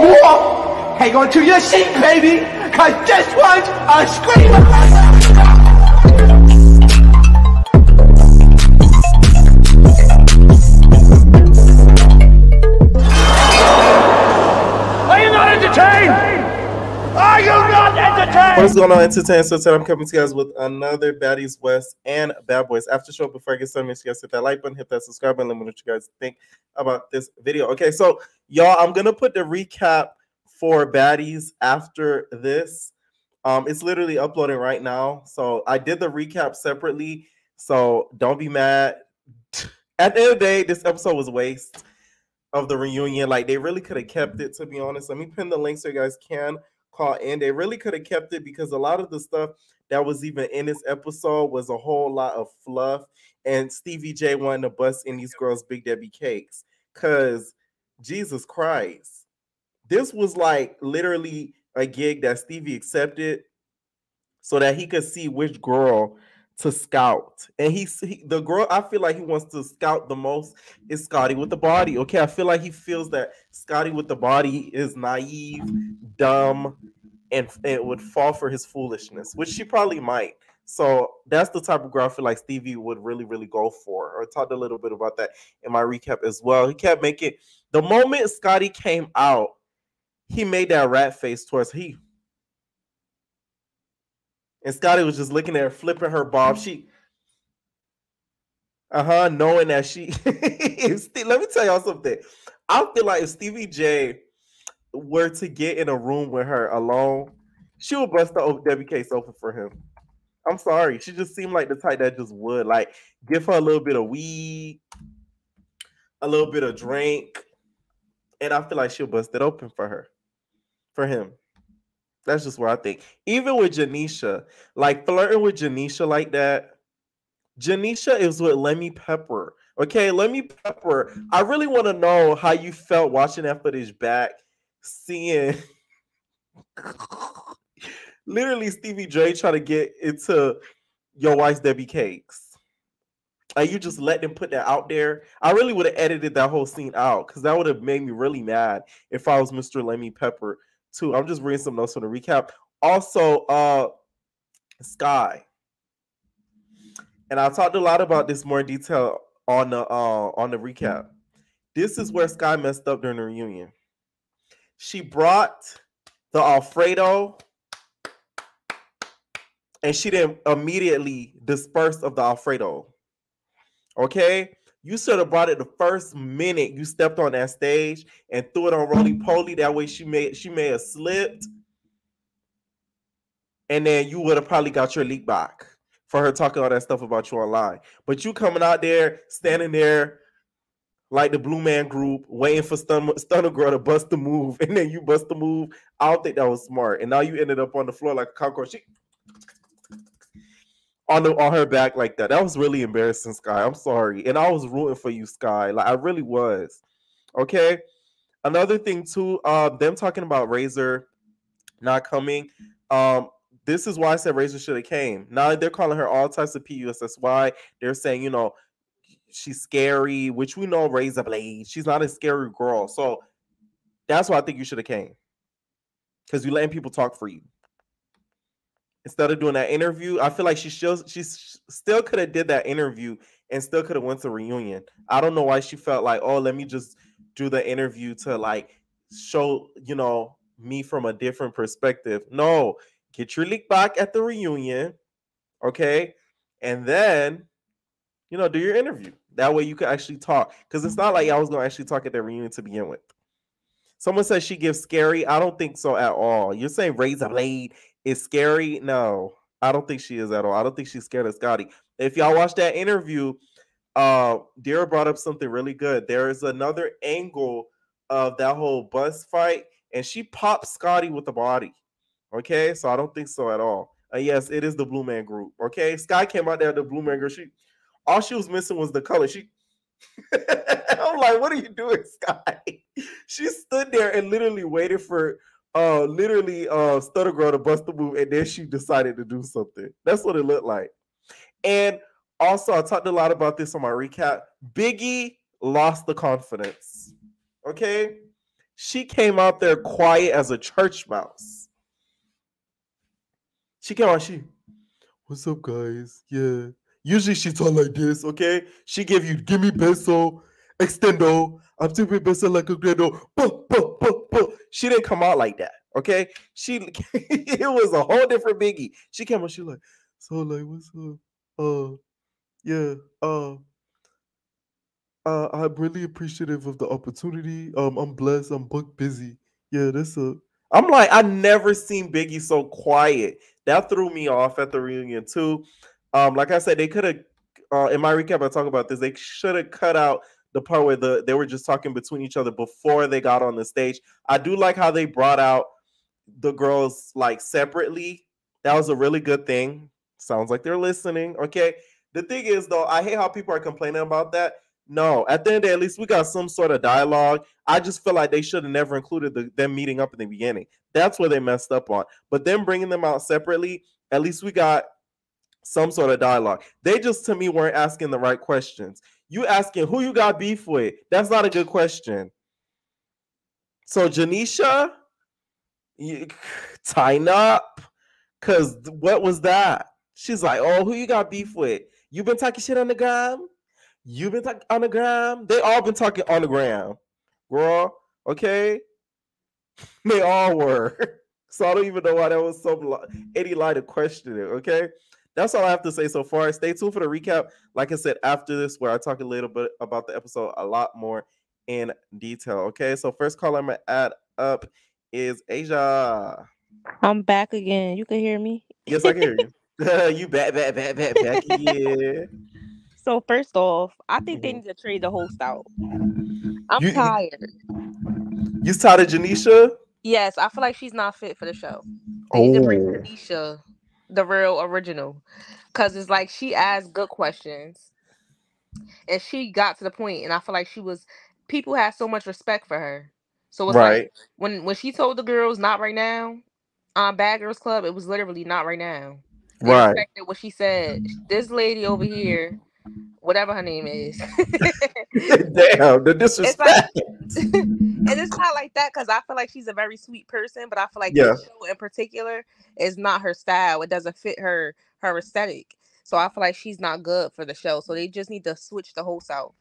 more. Hang on to your seat, baby, cause this one's a screamer. What's going on, Entertainment? So today I'm coming to you guys with another Baddies West and Bad Boys after show. Before I get started, make sure you guys hit that like button, hit that subscribe button, let me know what you guys think about this video. Okay, so y'all, I'm gonna put the recap for Baddies after this. It's literally uploading right now. So I did the recap separately, so don't be mad. At the end of the day, this episode was a waste of the reunion. Like, they really could have kept it, to be honest. Let me pin the link so you guys can call in. They really could have kept it because a lot of the stuff that was even in this episode was a whole lot of fluff, and Stevie J wanting to bust in these girls' Big Debbie cakes. Because Jesus Christ, this was like literally a gig that Stevie accepted so that he could see which girl to scout. And the girl I feel like he wants to scout the most is Scotty with the body. Okay, I feel like he feels that Scotty with the body is naive, dumb, and it would fall for his foolishness, which she probably might. So that's the type of girl I feel like Stevie would really, really go for. I talked a little bit about that in my recap as well. He kept making, the moment Scotty came out, he made that rat face towards he. And Scotty was just looking at her, flipping her bob. She, knowing that she. Let me tell y'all something. I feel like if Stevie J were to get in a room with her alone, she would bust the Debbie case open for him. I'm sorry. She just seemed like the type that just would. Like, give her a little bit of weed, a little bit of drink, and I feel like she'll bust it open for him. That's just what I think. Even with Janisha, like flirting with Janisha like that. Janisha is with Lemmy Pepper. Okay, Lemmy Pepper. I really want to know how you felt watching that footage back, seeing literally Stevie J try to get into your wife's Debbie cakes. And you just let them put that out there. I really would have edited that whole scene out because that would have made me really mad if I was Mr. Lemmy Pepper too. I'm just reading some notes from the recap. Also, Sky. And I talked a lot about this more in detail on the recap. This is where Sky messed up during the reunion. She brought the Alfredo, and she didn't immediately disperse of the Alfredo. Okay? You should have brought it the first minute you stepped on that stage and threw it on Roly Poly. That way she may have slipped. And then you would have probably got your leak back for her talking all that stuff about you online. But you coming out there, standing there like the Blue Man Group, waiting for Stunner Girl to bust the move, and then you bust the move. I don't think that was smart. And now you ended up on the floor like a cockroach. On her back like that. That was really embarrassing, Sky. I'm sorry. And I was rooting for you, Sky. Like, I really was. Okay? Another thing, too, them talking about Razor not coming. This is why I said Razor should have came. Now they're calling her all types of PUSSY. They're saying, you know, she's scary, which we know Razor Blade. She's not a scary girl. So that's why I think you should have came. Because you're letting people talk for you. Instead of doing that interview, I feel like she still could have did that interview and still could have went to reunion. I don't know why she felt like, oh, let me just do the interview to like show, you know, me from a different perspective. No, get your leak back at the reunion, okay? And then, you know, do your interview. That way you can actually talk. Because it's not like I was going to actually talk at the reunion to begin with. Someone says she gives scary. I don't think so at all. You're saying Razor Blade is scary? No, I don't think she is at all. I don't think she's scared of Scotty. If y'all watch that interview, Dara brought up something really good. There is another angle of that whole bus fight, and she popped Scotty with the body. Okay, so I don't think so at all. Yes, it is the Blue Man Group. Okay, Sky came out there, the Blue Man Group. All she was missing was the color. I'm like, what are you doing, Sky? She stood there and literally waited for Stutter Girl to bust the move, and then she decided to do something. That's what it looked like. And also, I talked a lot about this on my recap. Biggie lost the confidence. Okay? She came out there quiet as a church mouse. She came out, what's up, guys? Yeah. Usually she talk like this, okay? She give me peso, extendo. I'm tipping peso like a grado. She didn't come out like that, okay? It was a whole different Biggie. She came out, she like, so like, what's up? Uh, yeah. I'm really appreciative of the opportunity. I'm blessed. I'm book busy. Yeah, that's a. I'm like, I never seen Biggie so quiet. That threw me off at the reunion too. Like I said, they could have. In my recap, I talk about this. They should have cut out the part where they were just talking between each other before they got on the stage. I do like how they brought out the girls like separately. That was a really good thing. Sounds like they're listening. Okay. The thing is, though, I hate how people are complaining about that. No, at the end of the day, at least we got some sort of dialogue. I just feel like they should have never included them meeting up in the beginning. That's where they messed up on. But then bringing them out separately, at least we got some sort of dialogue. They just, to me, weren't asking the right questions. You asking who you got beef with? That's not a good question. So, Janisha, you, tighten up. Cause what was that? She's like, oh, who you got beef with? You been talking shit on the gram? You been talking on the gram? They all been talking on the gram, girl. Okay, they all were. So I don't even know why that was so any line to question it. Okay, that's all I have to say so far. Stay tuned for the recap. Like I said, after this, where I talk a little bit about the episode a lot more in detail. Okay, so first call I'm gonna add up is Asia. I'm back again. You can hear me. Yes, I can hear you. You back again. So first off, I think they Mhm. need to trade the host out. I'm You, you tired. you tired of Janisha? Yes, I feel like she's not fit for the show. They need to bring Oh, Tanisha, the real original, because it's like she asked good questions and she got to the point, and I feel like she was. People had so much respect for her, so it's like right, when she told the girls not right now on Bad Girls Club, it was literally not right now. They right. respected what she said. This lady over here, whatever her name is. Damn, the It's like, disrespect. and it's not like that because I feel like she's a very sweet person, but I feel like Yeah, this show in particular is not her style. It doesn't fit her aesthetic. So I feel like she's not good for the show. So they just need to switch the host out.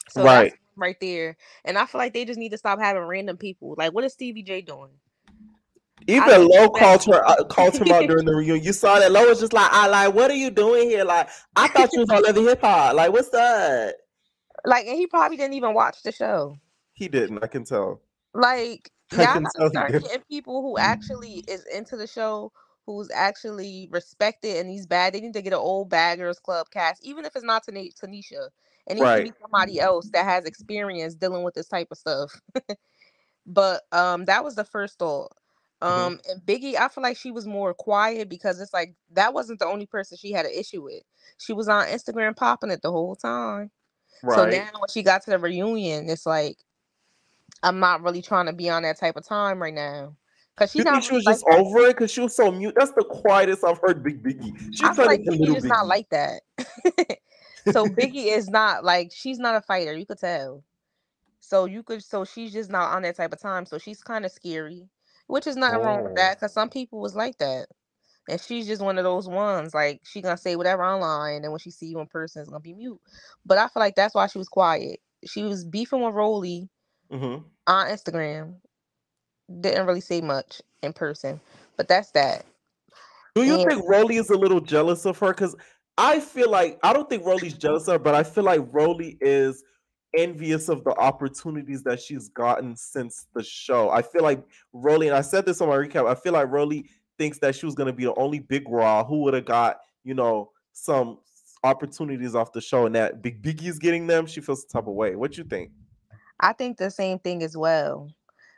So right. that's right there. And I feel like they just need to stop having random people. Like, what is Stevie J doing? I Even think Lo it's bad. called him out during the reunion. You saw that Lo was just like, I like, what are you doing here? Like, I thought you was on Love Hip Hop. Like, what's that? Like, and he probably didn't even watch the show. He didn't. I can tell. Like, I y'all can gotta tell he start did. getting people who actually is into the show, who's actually respected and he's bad. They need to get an old Bad Girls Club cast, even if it's not Tanisha. It needs to Right. be somebody else that has experience dealing with this type of stuff. But that was the first thought. Hmm. And Biggie, I feel like she was more quiet because it's like that wasn't the only person she had an issue with. She was on Instagram popping it the whole time. So Right. now when she got to the reunion, it's like I'm not really trying to be on that type of time right now. Cause she You think not she really was like just that. over it because she was so mute? That's the quietest I've heard Big Biggie. She I feel turned like into Biggie Little just not Biggie. like that. So Biggie is not like she's not a fighter. You could tell. So she's just not on that type of time. So she's kind of scary, which is nothing wrong with Oh. that. Cause some people was like that, and she's just one of those ones. Like she gonna say whatever online, and then when she see you in person, it's gonna be mute. But I feel like that's why she was quiet. She was beefing with Rolly Hmm. on Instagram. Didn't really say much in person, but that's that. Do you And think Rolly is a little jealous of her? Because I feel like I don't think Rolly's jealous of her, but I feel like Rolly is envious of the opportunities that she's gotten since the show. I feel like Rolly, and I said this on my recap, I feel like Rolly thinks that she was going to be the only big raw who would have got, some opportunities off the show, and that Big Biggie is getting them. She feels the type of way. What you think? I think the same thing as well.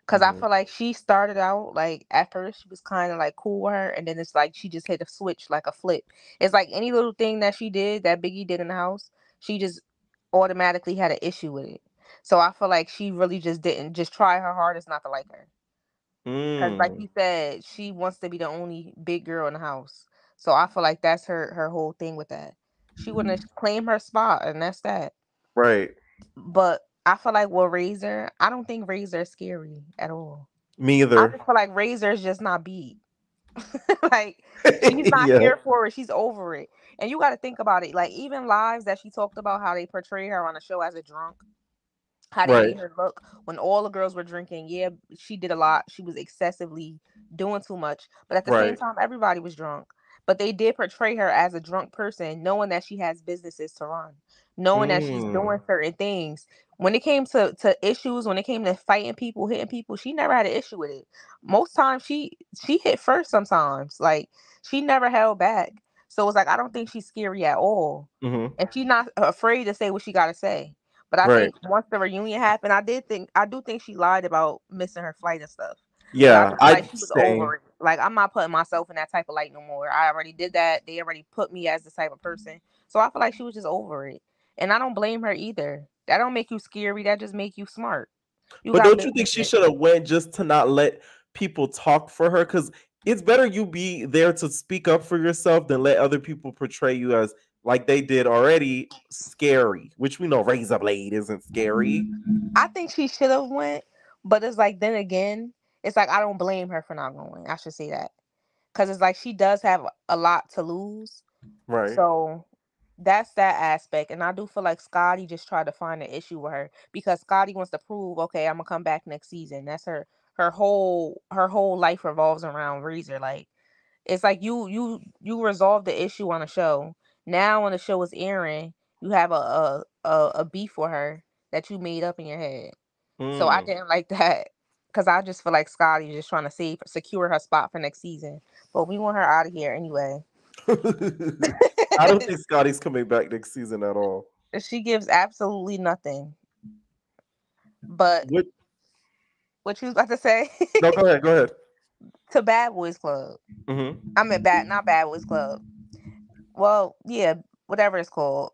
Cause I Hmm. feel like she started out like at first she was kind of like cool with her, and then it's like she just hit a switch like a flip. It's like any little thing that she did that Biggie did in the house, she just automatically had an issue with it. So I feel like she really just didn't just try her hardest not to like her. Cause like Mm, you said, she wants to be the only big girl in the house. So I feel like that's her whole thing with that. She wouldn't claim her spot, and that's that. right. But I feel like with Razor, I don't think Razor is scary at all. Me I either. just feel like Razor is just not beat. Like she's not Yeah. here for it. She's over it. And you got to think about it. Like even lives that she talked about how they portray her on the show as a drunk, how they Right. made her look when all the girls were drinking. Yeah, she did a lot. She was excessively doing too much. But at the same Right. time, everybody was drunk. But they did portray her as a drunk person, knowing that she has businesses to run, knowing that she's doing Mm. certain things. When it came to issues, when it came to fighting people, hitting people, she never had an issue with it. Most times she hit first sometimes. Like she never held back. So it's like I don't think she's scary at all. Hmm. And she's not afraid to say what she gotta say. But I Right. think once the reunion happened, I do think she lied about missing her flight and stuff. But I Yeah. just feel I like she was same. over it. Like I'm not putting myself in that type of light no more. I already did that. They already put me as the type of person. So I feel like she was just over it. And I don't blame her either. That don't make you scary. That just make you smart. You But got don't you think business she sense. should have went just to not let people talk for her? Because it's better you be there to speak up for yourself than let other people portray you as like they did already scary, which we know Razor Blade isn't scary. I think she should have went, but it's like then again, it's like I don't blame her for not going. I should say that. Cause it's like she does have a lot to lose. Right. So that's that aspect. And I do feel like Scotty just tried to find an issue with her because Scotty wants to prove, okay, I'm gonna come back next season. That's her whole life revolves around Razor. Like it's like you resolve the issue on a show. Now when the show is airing, you have a beef for her that you made up in your head. So I Mm. didn't like that. Cause I just feel like Scotty just trying to secure her spot for next season. But we want her out of here anyway. I don't think Scotty's coming back next season at all. She gives absolutely nothing. But What? what you was about to say No, go ahead. Go ahead. to Bad Boys Club. Hmm. I mean bad, not Bad Boys Club. Well, yeah, whatever it's called.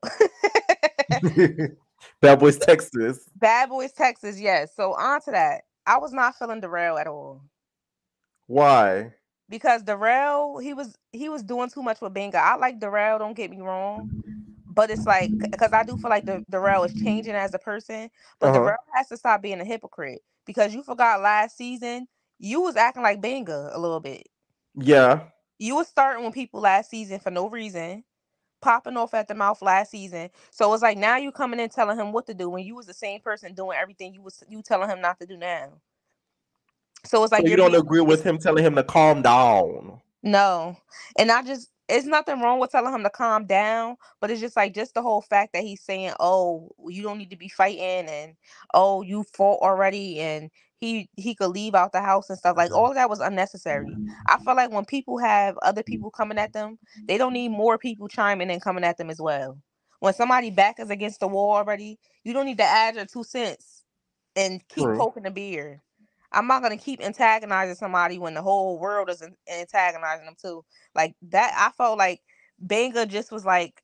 Bad Boys Texas. Bad Boys Texas, yes. So on to that. I was not feeling Darrell at all Why? because Darrell he was doing too much with Banga. I like Darrell, don't get me wrong, but it's like because I do feel like Darrell is changing as a person, but Uh huh. Darrell has to stop being a hypocrite because you forgot last season you was acting like Banga a little bit. Yeah. You was starting with people last season for no reason, popping off at the mouth last season. So it's like now you coming in telling him what to do when you was the same person doing everything you telling him not to do now. So it's So like you you're don't being agree with it's him telling him to calm down? no. And I just it's nothing wrong with telling him to calm down, but it's just like just the whole fact that he's saying, "Oh, you don't need to be fighting," and "Oh, you fought already," and he could leave out the house and stuff. Like all of that was unnecessary. I feel like when people have other people coming at them, they don't need more people chiming and coming at them as well. When somebody back is against the wall already, you don't need to add your 2 cents and keep True. poking the beer. I'm not gonna keep antagonizing somebody when the whole world is antagonizing them too. Like that, I felt like Banga just was like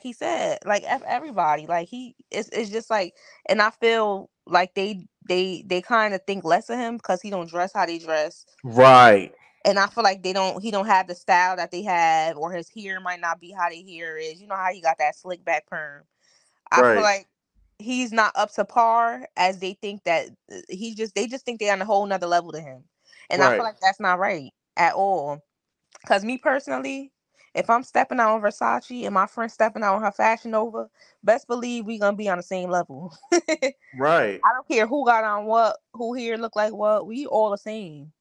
he said, like F everybody. Like it's just like, and I feel like they kind of think less of him because he don't dress how they dress, Right. and I feel like he don't have the style that they have, or his hair might not be how their hair is. You know how he got that slick back perm. I feel Right. like he's not up to par as they think that they just think they're on a whole nother level to him. And I feel Right. like that's not right at all. Cause me personally, if I'm stepping out on Versace and my friend stepping out on her Fashion Nova, best believe we gonna be on the same level. I Right. don't care who got on what, who here look like what, we all the same.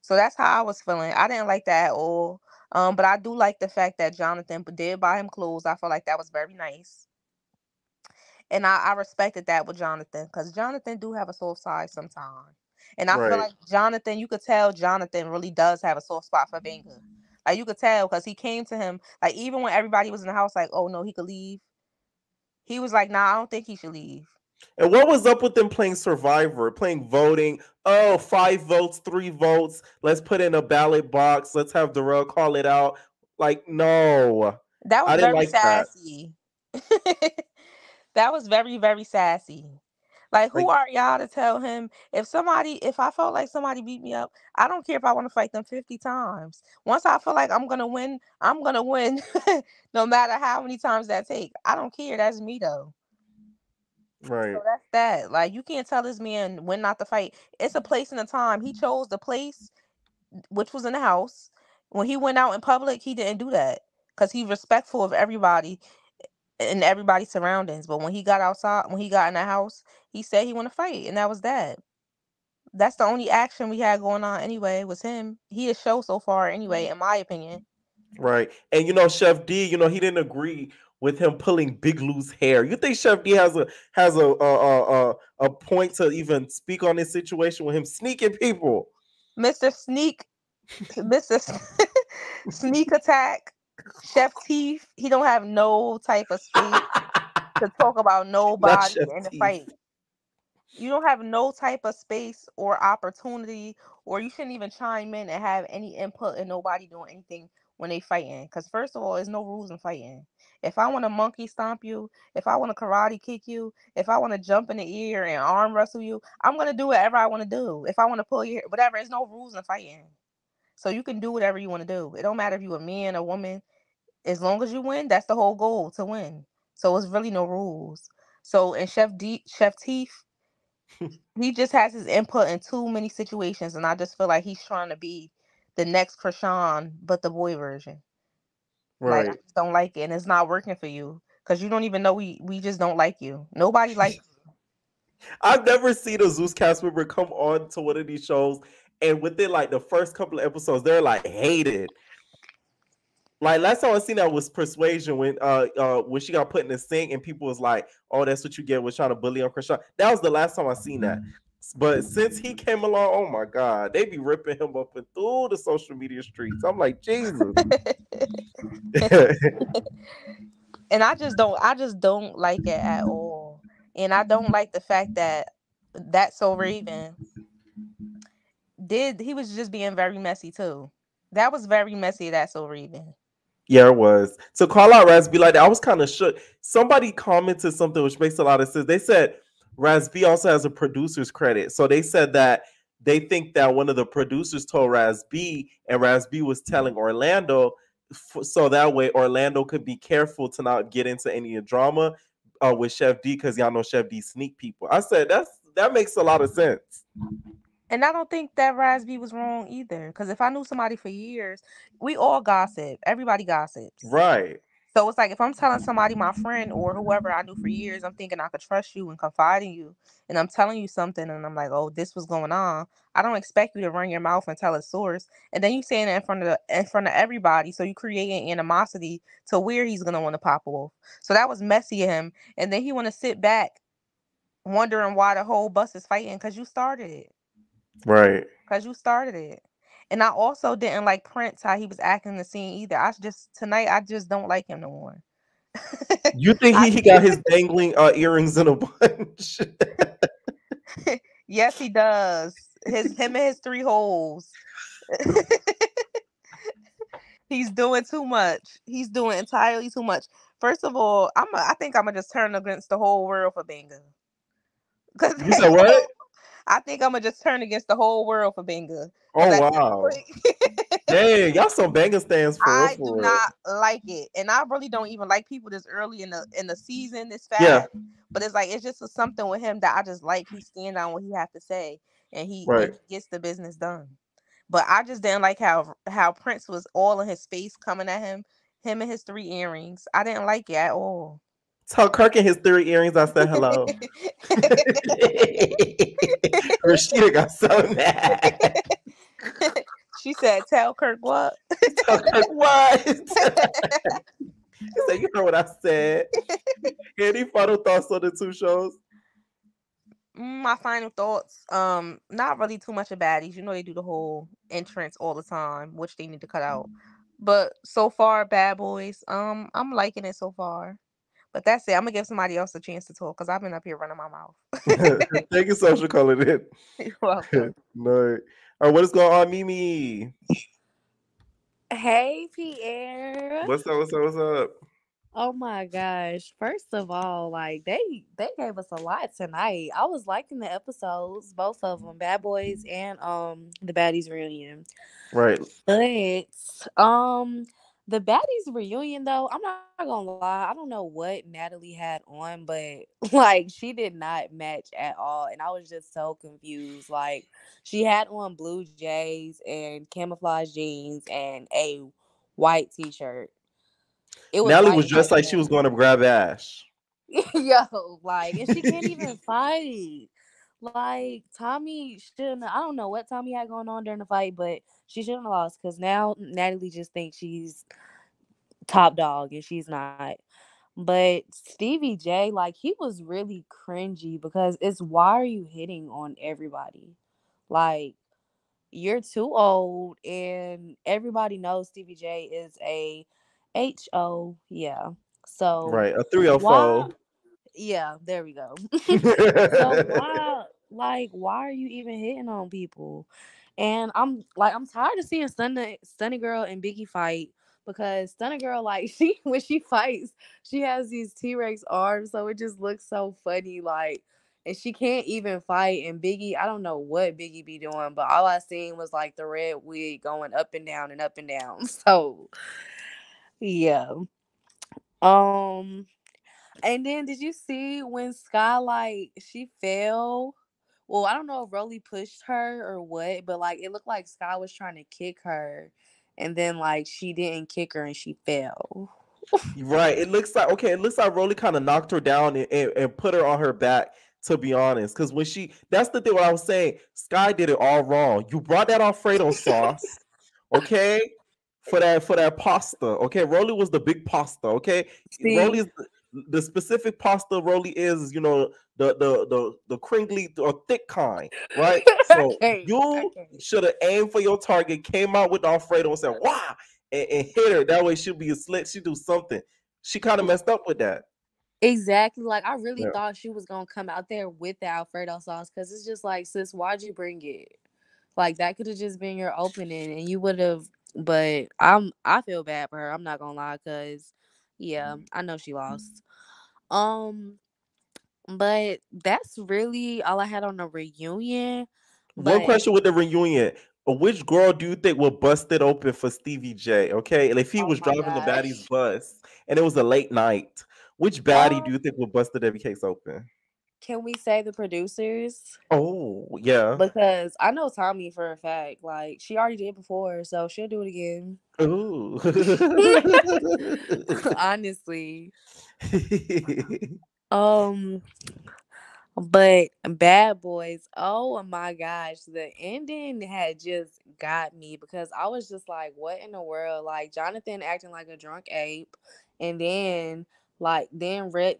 So that's how I was feeling. I didn't like that at all. But I do like the fact that Jonathan did buy him clothes. I feel like that was very nice. And I respected that with Jonathan because Jonathan do have a soft side sometimes. And I feel Right. like Jonathan, you could tell Jonathan really does have a soft spot for Banga. Like you could tell because he came to him like even when everybody was in the house, like, oh no, he could leave. He was like, nah, I don't think he should leave. And what was up with them playing Survivor, playing voting? Oh, 5 votes, 3 votes. Let's put in a ballot box. Let's have Darrell call it out. Like, no, That was I didn't very like that. sassy. That was very, very sassy. Like, who Like, are y'all to tell him if I felt like somebody beat me up, I don't care if I want to fight them 50 times. Once I feel like I'm gonna win no matter how many times that take. I don't care. That's me though. Right. So that's that. Like you can't tell this man when not to fight. It's a place and a time. He chose the place, which was in the house. When he went out in public, he didn't do that because he's respectful of everybody and everybody's surroundings. But when he got outside, when he got in the house, he said he want to fight, and that was that. That's the only action we had going on anyway. Was him. He is show so far anyway, in my opinion. Right. And Chef D, he didn't agree with him pulling Big Lou's hair. You think Chef D has a point to even speak on this situation with him sneaking people? Mister Sneak, Mister Sneak Attack, Chef Teeth. He don't have no type of space to talk about Not nobody Chef in the Teeth. fight. You don't have no type of space or opportunity, or you shouldn't even chime in and have any input in nobody doing anything when they fighting. Because first of all, there's no rules in fighting. If I want to monkey stomp you, if I want to karate kick you, if I want to jump in the air and arm wrestle you, I'm gonna do whatever I want to do. If I want to pull your hair, whatever, there's no rules in fighting. So you can do whatever you want to do. It don't matter if you a man or woman. As long as you win, that's the whole goal, to win. So it's really no rules. So in Chef Teeth, he just has his input in too many situations, and I just feel like he's trying to be the next Krishan, but the boy version. Like I Right. just don't like it, and it's not working for you because you don't even know we just don't like you. Nobody likes I've never seen a Zeus cast member come on to one of these shows and within like the first couple of episodes, they're like hated. Like last time I seen that was Persuasion when she got put in the sink and people was like, "Oh, that's what you get with trying to bully on Krishan." That was the last time I seen that. But since he came along, oh my god, they be ripping him up and through the social media streets. I'm like, Jesus. and I just don't like it at all. And I don't like the fact that That's So Raven he was just being very messy too. That was very messy. That's So Raven. Yeah, it was. To call out Raz B like that, I was kind of shook. Somebody commented something which makes a lot of sense. They said Raz B also has a producer's credit. So they said that they think that one of the producers told Raz B, and Raz B was telling Orlando, so that way Orlando could be careful to not get into any drama with Chef D, because y'all know Chef D sneak people. I said that makes a lot of sense. And I don't think that Rasby was wrong either. Because if I knew somebody for years, we all gossip. Everybody gossips. Right. So it's like if I'm telling somebody, my friend or whoever I knew for years, I'm thinking I could trust you and confide in you, and I'm telling you something, and I'm like, oh, this was going on. I don't expect you to run your mouth and tell a source, and then you saying it in front of everybody, so you creating animosity to where he's gonna want to pop off. So that was messy of him, and then he want to sit back wondering why the whole bus is fighting because you started it. Right. Because you started it. And I also didn't like Prince how he was acting in the scene either. I just don't like him no more. You think I he got his dangling earrings in a bunch? yes, he does. Him and his three holes. He's doing too much. He's doing entirely too much. First of all, I think I'm gonna just turn against the whole world for Banga. Cause You said what? I think I'm gonna just turn against the whole world for Banga. Cause Oh at this wow. point, Dang, y'all some banger stands for real I do for real. not like it, and I really don't even like people this early in the season, this Yeah, fast. But it's like it's just something with him that I just like. He stand on what he have to say, and right. he gets the business done. But I just didn't like how Prince was all in his face coming at him and his three earrings. I didn't like it at all. Tell Kirk and his 3 earrings I said hello. Rashida got so mad. She said, "Tell Kirk what." Tell Kirk what? He said, you know what I said. Any final thoughts on the two shows? My final thoughts. Not really too much of baddies. You know they do the whole entrance all the time, which they need to cut out. But so far, Bad Boys. I'm liking it so far. But that's it. I'm gonna give somebody else a chance to talk because I've been up here running my mouth. Thank you so much for calling in. You're welcome. No. All right, what is going on, Mimi? Hey, Pierre. What's up? What's up? What's up? Oh my gosh. First of all, like they gave us a lot tonight. I was liking the episodes, both of them, Bad Boys and the Baddies reunion. Right. But um The Baddies reunion though, I'm not gonna lie, I don't know what Natalie had on, but like she did not match at all. And I was just so confused. Like she had on blue J's and camouflage jeans and a white t-shirt. It was Nelly white was and white dressed like she again. was going to grab Ash. Yo, like, and she can't even fight. Like Tommy shouldn't. I don't know what Tommy had going on during the fight, but she shouldn't have lost because now Natalie just thinks she's top dog and she's not. But Stevie J, like, he was really cringy because it's why are you hitting on everybody? Like, you're too old, and everybody knows Stevie J is a HO. Yeah. So Right, a why? 304. Yeah, there we go. So why, like, why are you even hitting on people? And I'm tired of seeing Stunna Girl and Biggie fight because Stunna Girl, like, she when she fights, she has these T-Rex arms, so it just looks so funny, like, and she can't even fight. And Biggie, I don't know what Biggie be doing, but all I seen was like the red wig going up and down and up and down. So yeah. Um and then did you see when Skylight she fell? Well, I don't know if Rolly pushed her or what, but like it looked like Sky was trying to kick her, and then like she didn't kick her and she fell. Right. It looks like okay. It looks like Rolly kind of knocked her down and put her on her back. To be honest, because when that's the thing. What I was saying, Sky did it all wrong. You brought that Alfredo sauce, okay, for that pasta. Okay, Rolly was the big pasta. Okay, Rolly See, is the specific pasta. Rolly is the crinkly or thick kind, right? I So can't, I you can't. should have aimed for your target. Came out with the Alfredo and said, "Wow." And hit her. That way she'll be a slick. She do something. She kind of messed up with that. Exactly. Like I really Yeah. thought she was gonna come out there with the Alfredo sauce because it's just like, sis, why'd you bring it? Like that could have just been your opening, and you would have. But I feel bad for her. I'm not gonna lie, cause yeah, I know she lost. Um, but that's really all I had on the reunion. One But question with the reunion. Which girl do you think will bust it open for Stevie J? Okay. And if he oh was my driving the baddie's gosh, bus and it was a late night, which baddie do um, you think will bust it every case open? can we say the producers? Oh, yeah. Because I know Tommy for a fact. Like she already did before, so she'll do it again. Ooh. Honestly. Um, but Bad Boys, oh my gosh, the ending had just got me because I was just like, what in the world? Like Jonathan acting like a drunk ape, and then Red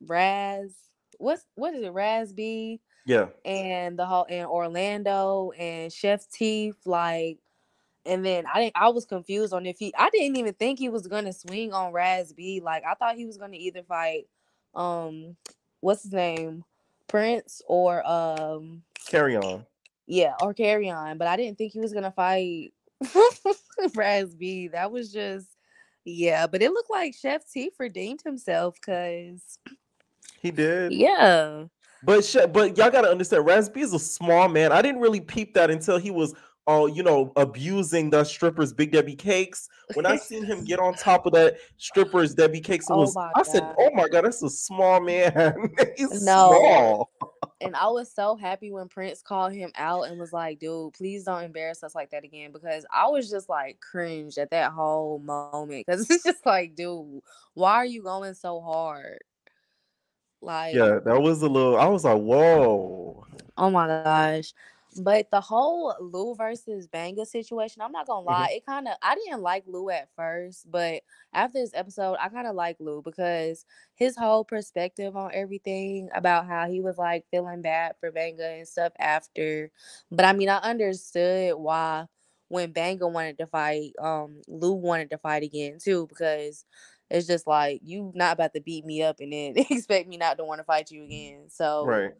Raz, what is it, Raz B, Yeah. and the whole and Orlando and Chef Teeth, like, and then I was confused on if I didn't even think he was gonna swing on Raz B. Like I thought he was gonna either fight um what's his name? Prince or Carry on. yeah, or Carry On. But I didn't think he was gonna fight Raz B. That was just yeah, but it looked like Chef T redeemed himself because He did. yeah. But y'all gotta understand, Raspy is a small man. I didn't really peep that until he was, abusing the strippers, Big Debbie Cakes. When I seen him get on top of that strippers, Debbie Cakes, Oh was my I said, "Oh god. my god, that's a small man. He's No. small." And I was so happy when Prince called him out and was like, dude, please don't embarrass us like that again. Because I was just like cringed at that whole moment. Because it's just like, dude, why are you going so hard? Like, Yeah, that was a little. I was like, "Whoa." oh my gosh. But the whole Lou versus Banga situation, I'm not gonna Mhm. lie, I didn't like Lou at first, but after this episode, I kind of like Lou because his whole perspective on everything about how he was like feeling bad for Banga and stuff after. But I mean, I understood why when Banga wanted to fight, Lou wanted to fight again too, because it's just like you not about to beat me up and then expect me not to want to fight you again. So Right.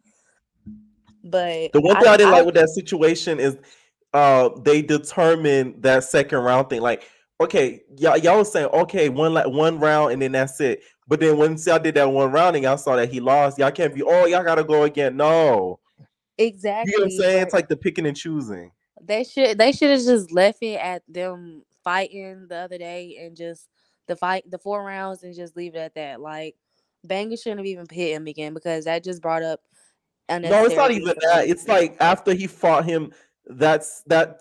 but The one I thing I didn't. didn't like with that situation is they determined that second round thing. Like, okay, y'all was saying, okay, one round and then that's it. But then once y'all did that one round and y'all saw that he lost, y'all can't be, oh, y'all gotta go again. No. You get what I'm Exactly, saying? It's but like the picking and choosing. they should have just left it at them fighting the other day and just the 4 rounds and just leave it at that. Like Banga shouldn't have even hit him again because that just brought up No, it's unnecessary not things even for that. Banga It's to do. like after he fought him, that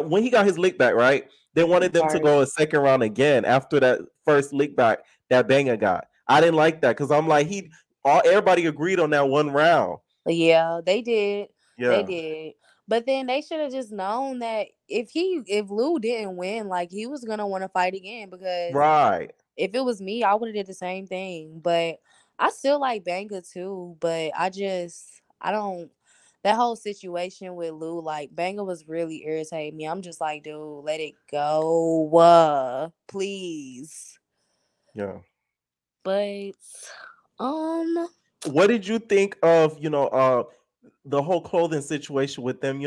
when he got his lick back, right? They wanted them to Right. go a second round again after that first lick back that Banger got. I didn't like that because I'm like everybody agreed on that one round. Yeah, they did. They Yeah, did. But then they should have just known that if Lou didn't win, like he was gonna want to fight again because right. if it was me, I would have did the same thing. But I still like Banga too. But I don't that whole situation with Lou, like Banga was really irritating me. I'm just like, dude, let it go. Please. Yeah. But um What did you think of the whole clothing situation with them,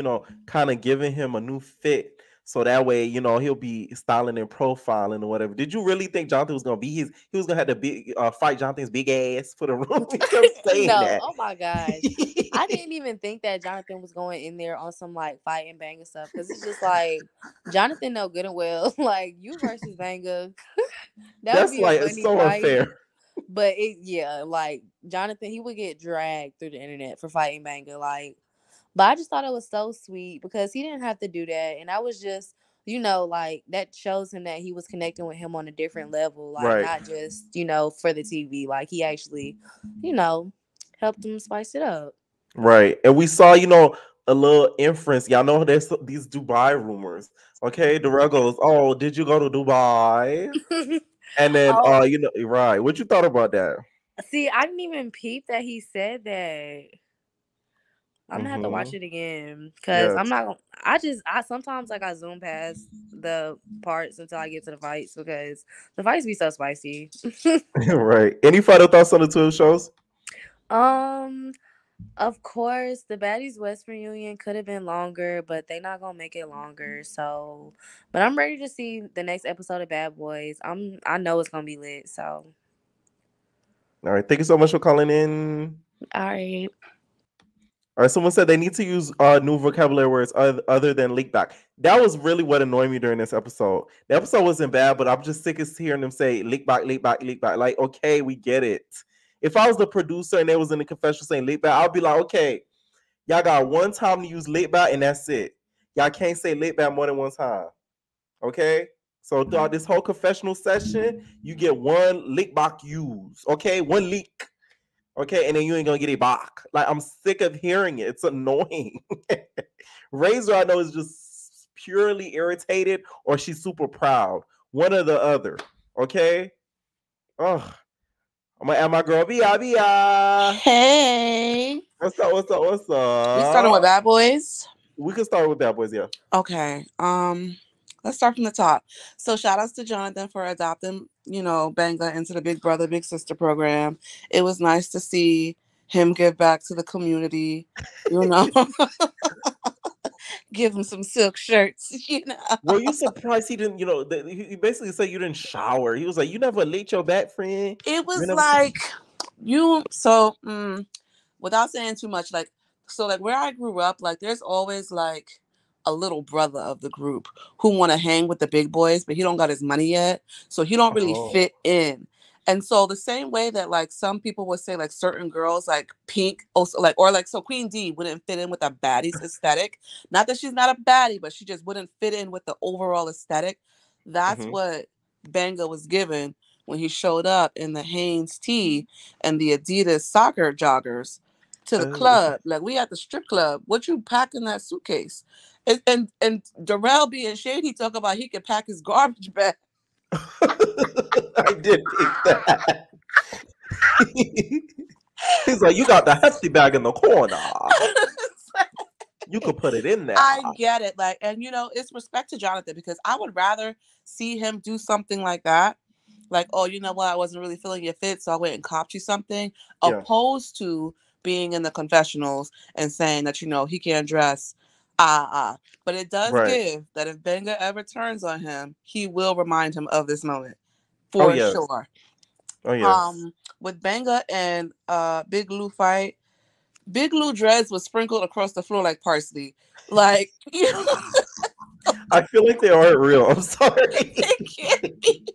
kind of giving him a new fit so that way, he'll be styling and profiling or whatever. Did you really think Jonathan was gonna be he was gonna have to fight Jonathan's big ass for the room? He kept saying no, that. oh my gosh. I didn't even think that Jonathan was going in there on some like fight and bang and stuff because it's just like Jonathan know good and well like you versus Banga that would That's be a like it's funny so fight. unfair. But like Jonathan, he would get dragged through the internet for fighting Banga. Like, but I just thought it was so sweet because he didn't have to do that, and I was just, like that shows him that he was connecting with him on a different level, like Right. not just for the TV. Like he actually, you know, helped him spice it up. Right. And we saw, a little inference. Y'all know there's these Dubai rumors. Okay. Darrell goes, "Oh, did you go to Dubai?" And then Oh, right. What you thought about that? see, I didn't even peep that he said that. I'm gonna have to Mm-hmm. watch it again because I'm Yes. not gonna. I sometimes like I zoom past the parts until I get to the fights because the fights be so spicy. Right. Any final thoughts on the two shows? um, of course, the Baddies West reunion could have been longer, but they not gonna make it longer. So, but I'm ready to see the next episode of Bad Boys. I know it's gonna be lit. So, All right. Thank you so much for calling in. all right. All right. Someone said they need to use new vocabulary words other than leak back. That was really what annoyed me during this episode. The episode wasn't bad, but I'm just sick of hearing them say leak back, leak back, leak back. Like, okay, we get it. If I was the producer and they was in the confessional saying leak back, I'd be like, okay, y'all got one time to use leak back and that's it. Y'all can't say leak back more than one time. Okay? So throughout this whole confessional session, you get one leak back use. Okay? One leak. Okay, and then you ain't gonna get a back. Like I'm sick of hearing it. It's annoying. Razor, I know, is just purely irritated, or she's super proud. One or the other. Okay. Ugh. I'm gonna add my girl Bia Bia. Hey, What's up? What's up? What's we starting with up? Bad Boys. We can start with that, boys. Yeah. Okay. Let's start from the top. So shout outs to Jonathan for adopting, Banga into the Big Brother Big Sister program. It was nice to see him give back to the community, you know, give him some silk shirts. Were you surprised he didn't? He basically said you didn't shower. He was like, "You never licked your back, friend. It You was never." like without saying too much, like where I grew up, like there's always like a little brother of the group who want to hang with the big boys, but he don't got his money yet, so he don't really Oh. fit in. And so the same way that like some people would say like certain girls like Pink also like so Queen D wouldn't fit in with a baddies aesthetic. Not that she's not a baddie, but she just wouldn't fit in with the overall aesthetic. That's Mm-hmm. what Banga was given when he showed up in the Hanes tee and the Adidas soccer joggers to the club. Like we at the strip club. What you pack in that suitcase? And Darrell being shady talk about he could pack his garbage bag. I did pick that. He's like, you got the hefty bag in the corner. You could put it in there. I get it. Like, and it's respect to Jonathan because I would rather see him do something like that. Like, oh, you know what? I wasn't really feeling your fit, so I went and copped you something. Yeah. Opposed to being in the confessionals and saying that, he can't dress. But it does Right. give that if Banga ever turns on him, he will remind him of this moment. Oh, For yes. sure. Oh, yes. With Banga and Big Lou fight, Big Lou dreads was sprinkled across the floor like parsley. Like, I feel like they aren't real. I'm sorry. It can't be.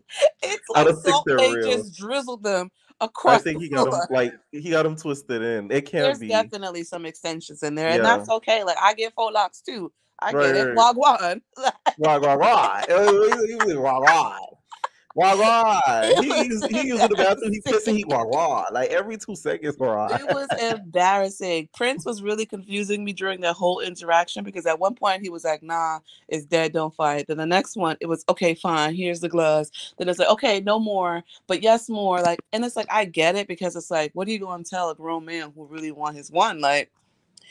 It's I like don't think Salt they're Bay real. just drizzled them I across think the floor. he got them twisted in. It can't There's be. definitely some extensions in there, and Yeah. that's okay. Like I get faux locks too. I get it. Right. Wagwan. Why, why, why? Why, why? Why, why? It was He using the bathroom. He pissing. embarrassing. He why, why? Like every 2 seconds. Why? It was embarrassing. Prince was really confusing me during that whole interaction because at one point he was like, nah, it's dead, don't fight. Then the next one, it was, okay, fine, here's the gloves. Then it's like, okay, no more, but yes, more. Like, and it's like, I get it because it's like, what are you going to tell a grown man who really want his one? Like,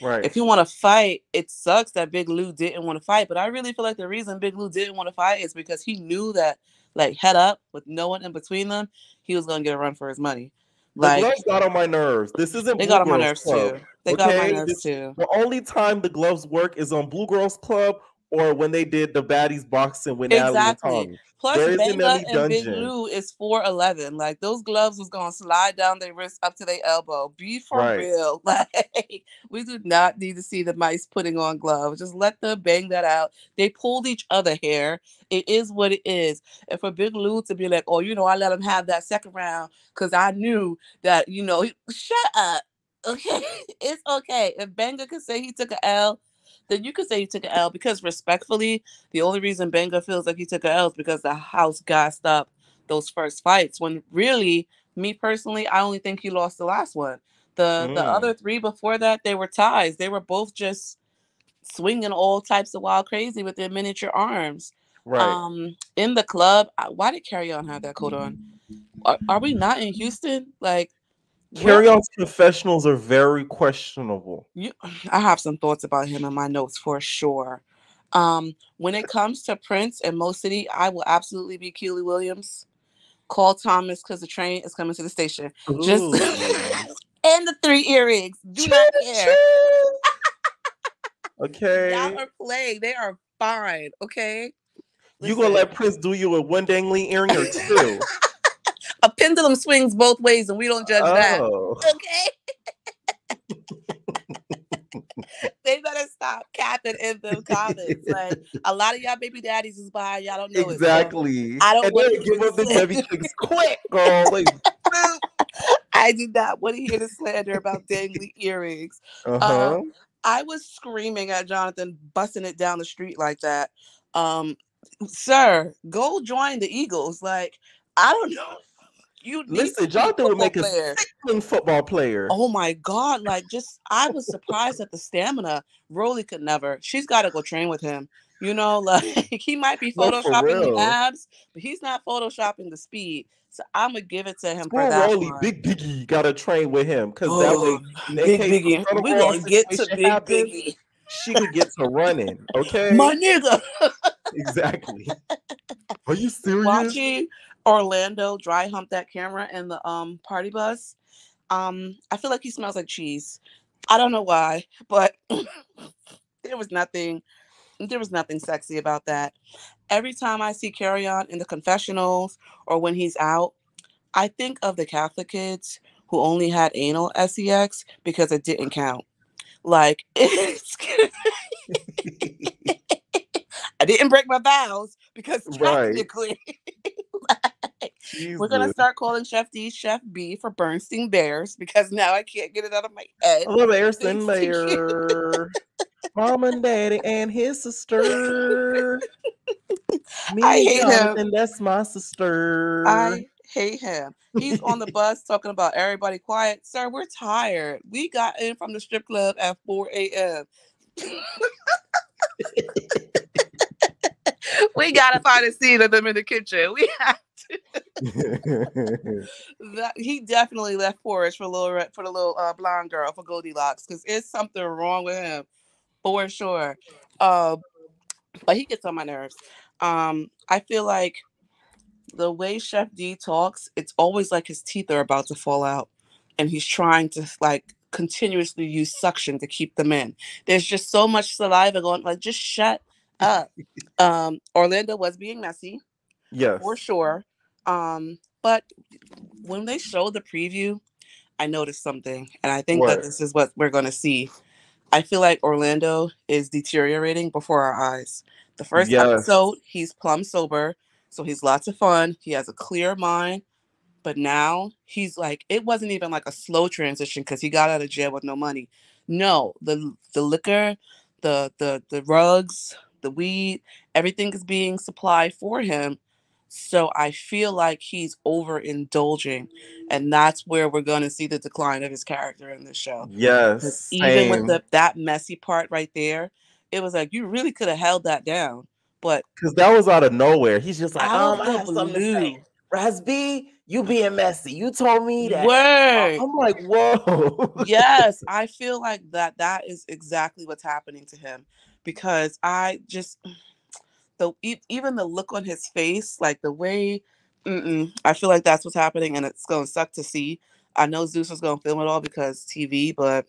Right. if you want to fight, it sucks that Big Lou didn't want to fight. But I really feel like the reason Big Lou didn't want to fight is because he knew that, like, head up with no one in between them, he was going to get a run for his money. The Like, gloves got on my nerves. This isn't they Blue got on my Girls nerves Club. too. They got on my Okay? nerves too. The only time the gloves work is on Blue Girls Club or when they did the Baddies boxing with Natalie and Exactly. Tommy. Plus, There isn't Banga any and Big dungeon. Lou is 4'11". Like those gloves was gonna slide down their wrist up to their elbow. Be for Right. real. Like we do not need to see the mice putting on gloves. Just let them bang that out. They pulled each other hair. It is what it is. And for Big Lou to be like, oh, I let him have that second round because I knew that, shut up. Okay, it's okay. If Banga could say he took an L, then you could say he took an L because respectfully, the only reason Banga feels like he took an L is because the house gassed up those first fights. When really, me personally, I only think he lost the last one. The other three before that, they were ties. They were both just swinging all types of wild crazy with their miniature arms. Right. In the club, why did Carry On have that coat on? Are we not in Houston? Like, where? Carry On's confessionals are very questionable. I have some thoughts about him in my notes for sure. When it comes to Prince and Mo City, I will absolutely be Keely Williams. Call Thomas because the train is coming to the station. Just Ooh. and the 3 earrings. Do not care. Okay. Y'all are playing. They are fine. Okay. You gonna let Prince do you with one dangling earring or two? A pendulum swings both ways, and we don't judge that. Okay. They better stop capping in them comments. Like a lot of y'all baby daddies is behind. Y'all don't know Exactly. it. So I don't want to give up the heavy things quick, girl. Like, I do not want to hear the slander about dangly earrings. I was screaming at Jonathan, busting it down the street like that. Sir, go join the Eagles. Like, I don't know. You need listen, to be Jonathan would football make a player. sickening football player. Oh my God. Like, I was surprised at the stamina. Rollie could never. She's got to go train with him. Like he might be No, for photoshopping the real. abs, but he's not photoshopping the speed. So I'm gonna give it to him for Screw that Rollie, one. Big Biggie got to train with him because that way, in Big case the Biggie. Stunna We and Rollie gonna get to situation Big happens, Biggie. she could get to running. Okay, My nigga. exactly. Are you serious? Watching Orlando dry hump that camera in the party bus. I feel like he smells like cheese. I don't know why, but there was nothing sexy about that. Every time I see Carry On in the confessionals or when he's out, I think of the Catholic kids who only had anal sex because it didn't count. Like, I didn't break my vows because technically, we're gonna start calling Chef D Chef B for Bernstein Bears because now I can't get it out of my head. I love Ayrton Mayer, mom and daddy and his sister. I hate Jonathan, him. that's my sister. I hate him. He's on the bus talking about everybody quiet. Sir, we're tired. We got in from the strip club at 4 a.m. We gotta find a seat of them in the kitchen. We have to. He definitely left porridge for the little blonde girl for Goldilocks because it's something wrong with him for sure. But he gets on my nerves. I feel like the way Chef D talks, it's always like his teeth are about to fall out, and he's trying to like continuously use suction to keep them in. There's just so much saliva going. Like, just shut up. Orlando was being messy, yes, for sure. But when they showed the preview, I noticed something, and I think that this is what we're going to see. I feel like Orlando is deteriorating before our eyes. The first Yes. episode, he's plumb sober, so he's lots of fun. He has a clear mind. But now he's like, it wasn't even like a slow transition because he got out of jail with no money. No, the liquor, the rugs, the weed, everything is being supplied for him. So I feel like he's overindulging, and that's where we're going to see the decline of his character in this show. Because Yes. even with Same. that messy part right there, it was like you really could have held that down, but Because that was out of nowhere. He's just like, out I the have something to say. blue, Rasby, you being messy. You told me that. word. I'm like, whoa. Yes, I feel like that is exactly what's happening to him, because I just even the look on his face, like the way, I feel like that's what's happening, and it's gonna suck to see. I know Zeus was gonna film it all because TV, but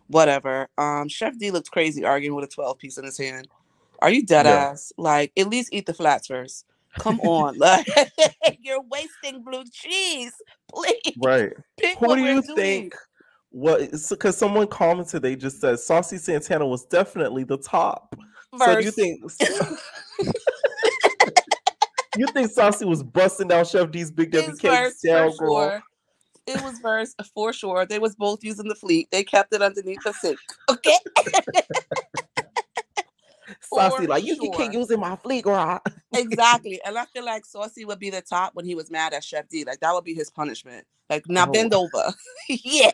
whatever. Chef D looked crazy arguing with a 12 piece in his hand. Are you dead Yeah. ass? Like, at least eat the flats first. Come on, like you're wasting blue cheese. Please Right. pick Who what do we're you doing. think? What? Because someone commented, they just said Saucy Santana was definitely the top. So do you Verse. think you think Saucy was busting down Chef D's Big Debbie His Cakes verse for down, girl? sure. It was verse for sure. They was both using the fleet. They kept it underneath the sink. Okay, Saucy, for like you keep sure. using my fleet, girl. Exactly. And I feel like Saucy would be the top when he was mad at Chef D. Like that would be his punishment. Like now Oh, bend over. Yeah.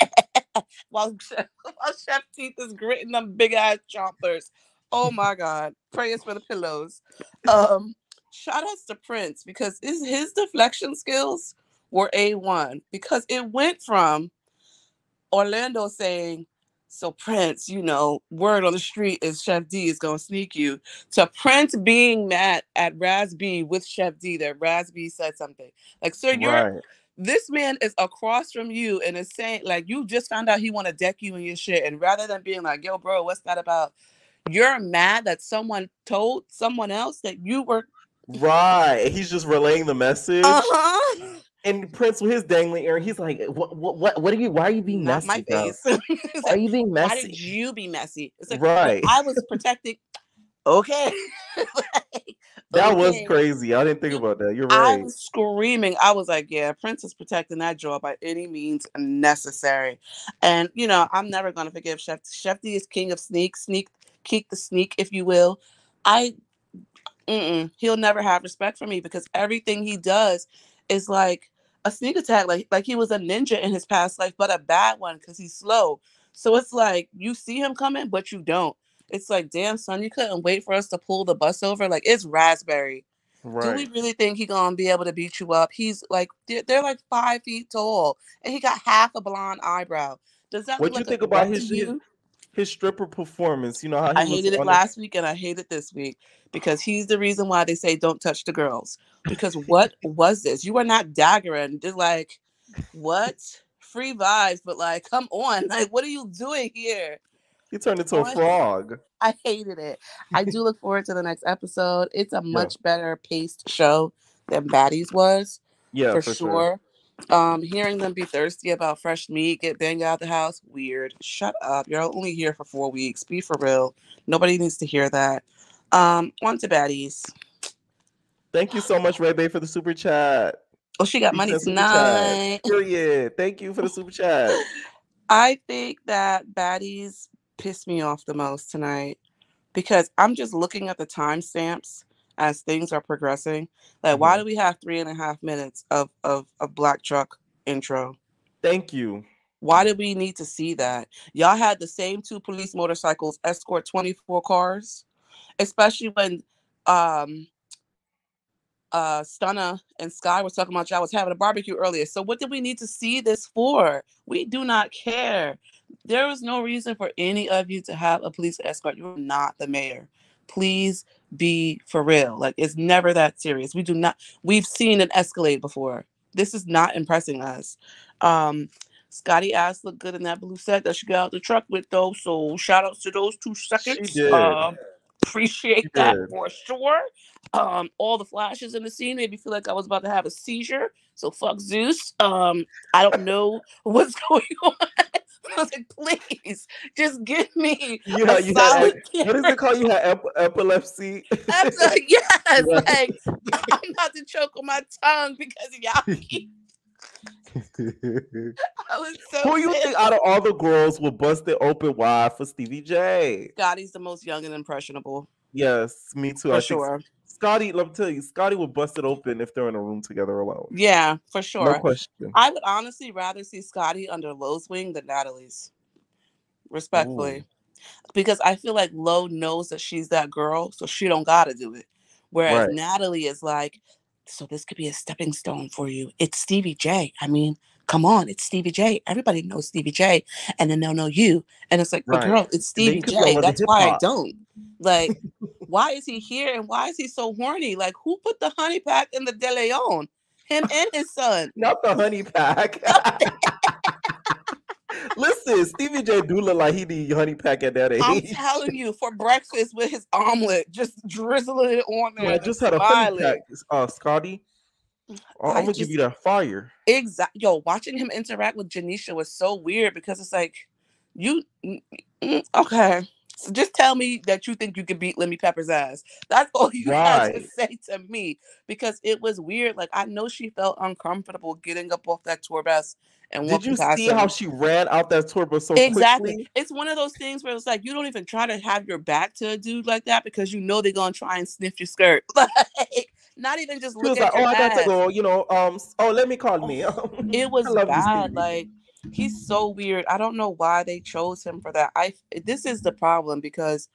While Chef Teeth is gritting them big ass chompers. Oh my God. Prayers for the pillows. Um, Shout outs to Prince because his deflection skills were A1, because it went from Orlando saying, so Prince, word on the street is Chef D is gonna sneak you, to Prince being mad at Raz B with Chef D that Raz B said something. Like, sir, right. this man is across from you and is saying, like, you just found out he wanna deck you in your shit. And rather than being like, yo, bro, what's that about? You're mad that someone told someone else that you were Right. He's just relaying the message. uh-huh. And Prince with his dangling ear, he's like, what are you, why are you being Not my messy, bro? face. It's Why are like, you being why did messy? you be messy? It's like, but Right. I was protecting. Okay. Like, That was okay. crazy. I didn't think about that. You're I right. was screaming. I was like, yeah, Prince is protecting that jaw by any means necessary. And, I'm never going to forgive Chef D is king of sneak, keep the sneak, if you will. I he'll never have respect for me because everything he does is like a sneak attack. Like he was a ninja in his past life, but a bad one because he's slow. So it's like you see him coming, but you don't. It's like, damn son, you couldn't wait for us to pull the bus over. Like, it's Raspberry. Do we Right. really think he gonna be able to beat you up? He's like, they're like 5 feet tall, and he got half a blonde eyebrow. Does that look What you like a think about threat to his you? his stripper performance? You know how he I was hated it on it. last week and I hate it this week because he's the reason why they say don't touch the girls. Because what was this? You are not daggering. They're like, what? Free vibes, but like, come on. Like, what are you doing here? He turned into a On frog. I hated it. I do look forward to the next episode. It's a Yeah. much better paced show than Baddies was, Yeah, for for sure. sure. Hearing them be thirsty about fresh meat, get Banga out the house, weird. Shut up. You're only here for 4 weeks. Be for real. Nobody needs to hear that. On to Baddies. Thank you so much, Ray Bay, for the super chat. Oh, she got money 50-cent super chat. tonight. Period. Thank you for the super chat. I think that Baddies pissed me off the most tonight because I'm just looking at the timestamps as things are progressing. Like, why do we have 3.5 minutes of Black Truck intro? Thank you. Why did we need to see that? Y'all had the same 2 police motorcycles escort 24 cars, especially when um Stunna and Sky was talking about y'all was having a barbecue earlier. So what did we need to see this for? We do not care. There was no reason for any of you to have a police escort. You are not the mayor. Please be for real. Like, it's never that serious. We've seen an Escalade before. This is not impressing us. Scotty ass looked good in that blue set that she got out the truck with though. So shout outs to those 2 She seconds. did. She Appreciate that did. for sure. All the flashes in the scene made me feel like I was about to have a seizure. So fuck Zeus. I don't know what's going on. I was like, please, just give me You a had solid what is it called? You had epilepsy. yes, Right. like I'm about to choke on my tongue because y'all keep. I was so Who you think pissed. out of all the girls will bust it open wide for Stevie J? Scotty's the most young and impressionable, Yes, me too. for I think sure. Scotty. Let me tell you, Scotty will bust it open if they're in a room together alone. Yeah, for No sure. question. I would honestly rather see Scotty under Lowe's wing than Natalie's, Ooh, respectfully, because I feel like Lo knows that she's that girl, so she don't gotta do it. Whereas right. Natalie is like, so this could be a stepping stone for you. It's Stevie J. I mean, come on, it's Stevie J. Everybody knows Stevie J, and then they'll know you. And it's like, but Right. girl, it's And then you Stevie could throw J. on the That's hip why I hop. don't. Like, why is he here and why is he so horny? Like, who put the honey pack in the De Leon? Him and his son. Not the honey pack. Listen, Stevie J do look like he need honey pack at that I'm age. telling you, for breakfast with his omelet, just drizzling it on So there I and then just had a honey pack, smiling. Scotty. I'm I gonna give you just that fire. yo, watching him interact with Janisha was so weird because it's like, you okay. So just tell me that you think you can beat Lemmy Pepper's ass. That's all you had to Right. say to me because it was weird. Like I know she felt uncomfortable getting up off that tour bus and Did walking you past see how him. she ran out that tour bus so Exactly. quickly? It's one of those things where it's like you don't even try to have your back to a dude like that because you know they're gonna try and sniff your skirt. Like not even just She look was at like, "Oh, your I got to ass. go." Oh, let me call Oh, me. it I was love you, bad. Stevie. Like he's so weird. I don't know why they chose him for that. I this is the problem because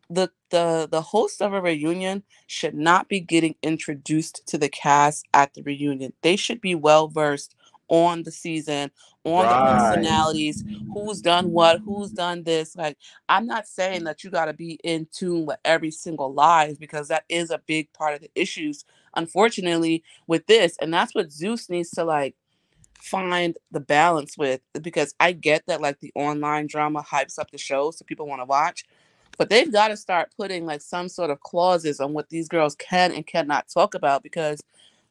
the host of a reunion should not be getting introduced to the cast at the reunion. They should be well versed on the season, on the Right. personalities, who's done what, who's done this. Like I'm not saying that you got to be in tune with every single live because that is a big part of the issues unfortunately with this, and that's what Zeus needs to like find the balance with because I get that like the online drama hypes up the show so people want to watch, but they've got to start putting like some sort of clauses on what these girls can and cannot talk about because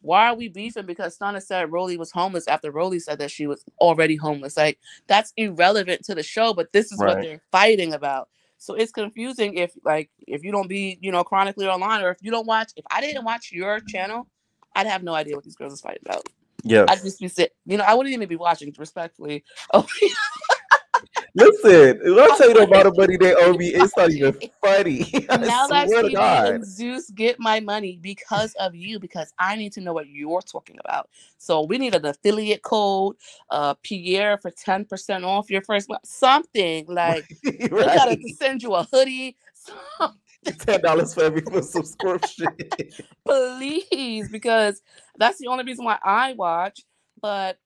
why are we beefing because Stunna said Rollie was homeless after Rollie said that she was already homeless? Like that's irrelevant to the show, but this is what Right. they're fighting about. So it's confusing if like if you don't be, chronically online or if you don't watch, if I didn't watch your channel, I'd have no idea what these girls is fighting about. I'd Yes. just be sitting, I wouldn't even be watching respectfully. Oh, Listen, when I I tell you the amount wouldn't of money they be owe me, it's not even watching. funny. I Now that swear to Stevie God. and Zeus get my money because of you, because I need to know what you're talking about. So we need an affiliate code, Pierre for 10% off your first month. Something like we gotta Right. send you a hoodie. $10 for every subscription. Please, because that's the only reason why I watch. But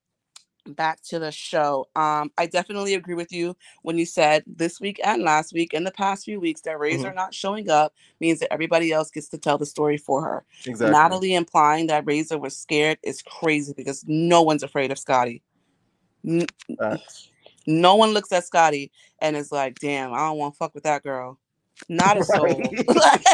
back to the show. I definitely agree with you when you said this week and last week and the past few weeks that Razor Mhm. not showing up means that everybody else gets to tell the story for her. Exactly. Natalie implying that Razor was scared is crazy because no one's afraid of Scotty. N- Facts. no one looks at Scotty and is like, damn, I don't want to fuck with that girl. Not a soul. Right.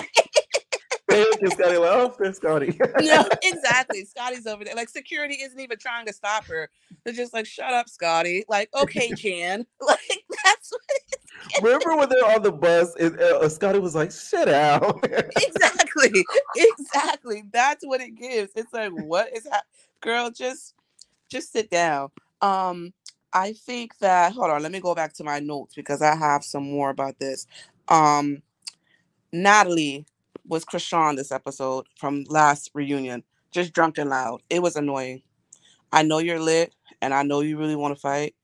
They look at Scotty like, oh, there's Scotty. No, exactly. Scotty's over there. Like security isn't even trying to stop her. They're just like, shut up, Scotty. Like, okay, Jan. Like that's Remember when they're on the bus and Scotty was like, sit down. exactly. Exactly. That's what it gives. It's like, what is girl, just sit down. Um, I think that hold on, let me go back to my notes because I have some more about this. Um, Natalie was Krishan this episode from last reunion. Just drunk and loud. It was annoying. I know you're lit and I know you really want to fight,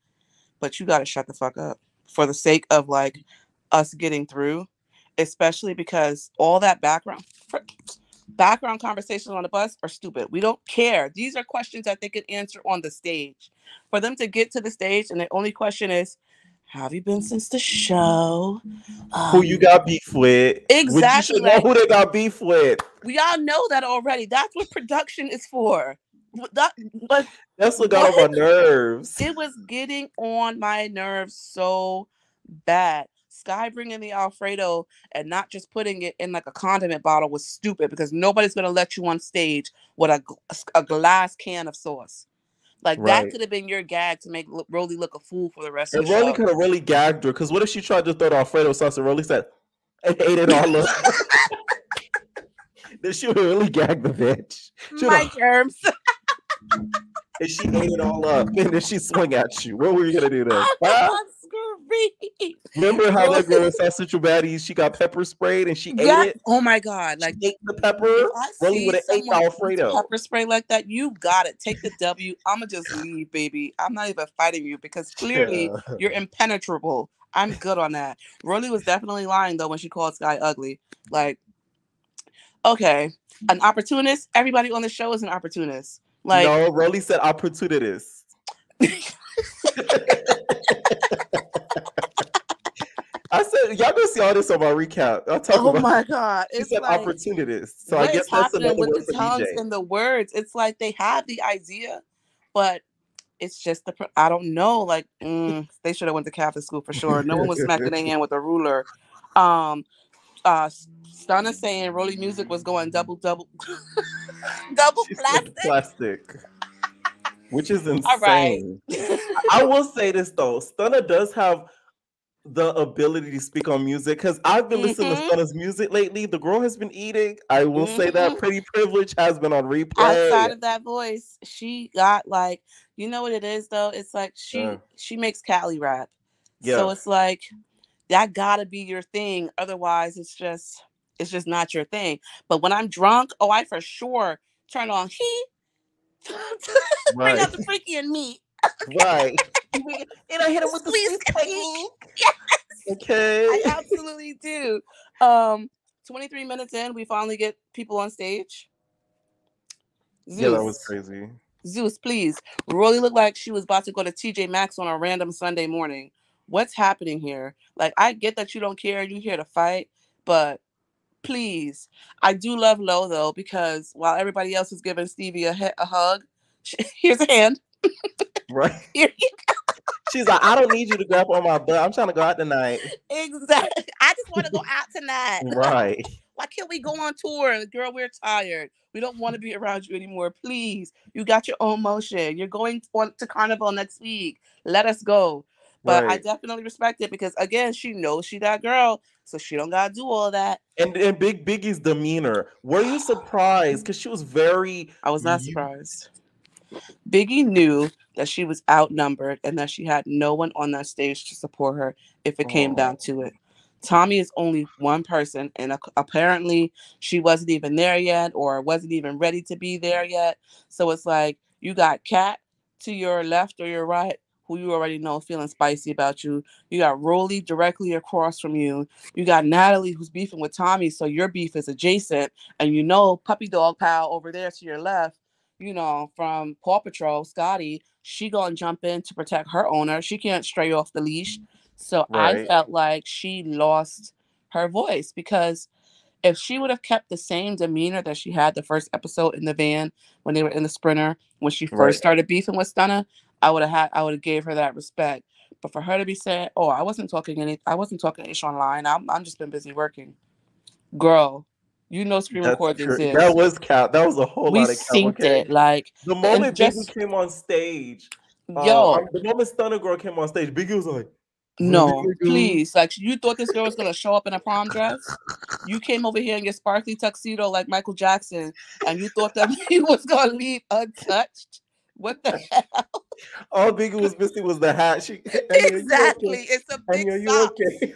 but you got to shut the fuck up for the sake of like us getting through, especially because all that background conversations on the bus are stupid. We don't care. These are questions that they could answer on the stage. For them to get to the stage and the only question is, have you been since the show? Who you got beef with? Which you Exactly. should know Like who they got beef with. we all know that already. That's what production is for. But That's what got what on my nerves. it was getting on my nerves so bad. Sky bringing the Alfredo and not just putting it in like a condiment bottle was stupid because nobody's gonna let you on stage with a glass can of sauce. Like that Right. could have been your gag to make Rollie look a fool for the rest of And the Rolly show. could have really gagged her, because what if she tried to throw the Alfredo sauce and Rolly said, I ate it all up. Then she would really gag the bitch. She My would, germs. and she ate it all up, and then she swung at you. What were you gonna do then? Huh? I'm screaming. Remember how Girl. that girl in South Central Baddies, she got pepper sprayed and she ate Yeah. it? Oh my God. She Like ate the if pepper. I Rolly see would have ate the someone eat Alfredo. pepper spray like that, you got it. Take the W. I'ma just leave, baby. I'm not even fighting you because clearly you're impenetrable. I'm good on that. Rolly was definitely lying though when she called Sky ugly. Like, okay, an opportunist. Everybody on the show is an opportunist. Like, No, Rolly said opportunities. I said, y'all gonna see all this on my recap. I'll talk oh about my God, She it's said like opportunities. So I what guess is that's happening another with word the for tongues DJ. and the words? It's like they have the idea, but it's just I don't know. Like they should have went to Catholic school for sure. No one was smacking their hand with a ruler. Um, Stunna saying Rolly Music was going double double She said plastic. plastic, which is All right. insane. I will say this though, Stunna does have the ability to speak on music, because I've been listening to Mhm. Stunna's music lately. The girl has been eating. I will say that Mhm. Pretty Privilege has been on replay. Outside of that voice, she got like, you know what it is though? It's like Uh, she makes Cali rap. So yeah, it's like that gotta be your thing. Otherwise, it's just not your thing. But when I'm drunk, oh, I for sure turn on bring right, out the freaky in me. right. And I hit him with the Squeeze squeeze technique. Yes, Okay. I absolutely do. Um, 23 minutes in, we finally get people on stage. Yeah, that was Zeus. crazy. Zeus, please. Rolly looked like she was about to go to TJ Maxx on a random Sunday morning. What's happening here? Like, I get that you don't care, you're here to fight, but please. I do love Lo though, because while everybody else is giving Stevie a hug, here's a hand. Right. Here you She's like, I don't need you to grab on my butt. I'm trying to go out tonight. Exactly. I just want to go out tonight. Right. Why can't we go on tour? Girl, we're tired. We don't want to be around you anymore. Please. You got your own motion. You're going to Carnival next week. Let us go. But I Right. definitely respect it because again, she knows she that girl. So she don't gotta do all that. And Big Biggie's demeanor. Were you surprised? Because she was very I was not mute. surprised. Biggie knew that she was outnumbered and that she had no one on that stage to support her if it came down Oh, to it. Tommy is only one person, and apparently she wasn't even there yet or wasn't even ready to be there yet. So it's like you got Kat to your left or your right, who you already know feeling spicy about you. You got Rolly directly across from you. You got Natalie who's beefing with Tommy, so your beef is adjacent. And you know Puppy Dog Pal over there to your left, you know, from Paw Patrol, Scotty, she gonna jump in to protect her owner. She can't stray off the leash. So I right. felt like she lost her voice because if she would have kept the same demeanor that she had the first episode in the van when they were in the Sprinter, when she Right. first started beefing with Stunna, I would have gave her that respect. But for her to be saying, "Oh, I wasn't talking ish online. I'm just been busy working." Girl, you know screen That's records true. That exist. was cap. That was a whole We lot of cap. synced Okay. it like The and moment Biggie just came on stage, yo. the moment Stunner Girl came on stage, Biggie was like, "What did No, we do?" please. Like you thought this girl was gonna show up in a prom dress. You came over here in your sparkly tuxedo like Michael Jackson, and you thought that you was gonna leave untouched. What the hell? All Biggie was missing was the hat. Annie, are you okay? Exactly. It's a big Annie, are you sock. okay?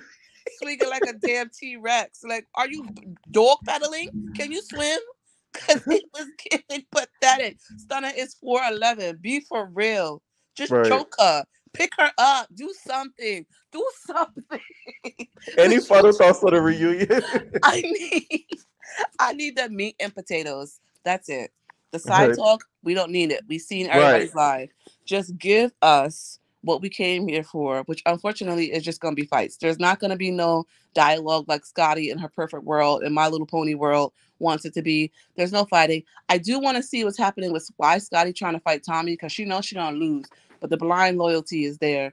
Swinging like a damn T-Rex. Like, are you dog pedaling? Can you swim? Because it was getting pathetic. Stunner is 4'11". Be for real. Just Right. choke her. Pick her up. Do something. Do something. Any Because she final thoughts on the reunion? I need I need the meat and potatoes. That's it. The side Right. talk, we don't need it. We've seen Right. everybody's live. Just give us what we came here for, which unfortunately is just gonna be fights. There's not gonna be no dialogue like Scotty in her perfect world and My Little Pony world wants it to be. There's no fighting. I do want to see what's happening with why Scotty trying to fight Tommy because she knows she's gonna lose, but the blind loyalty is there.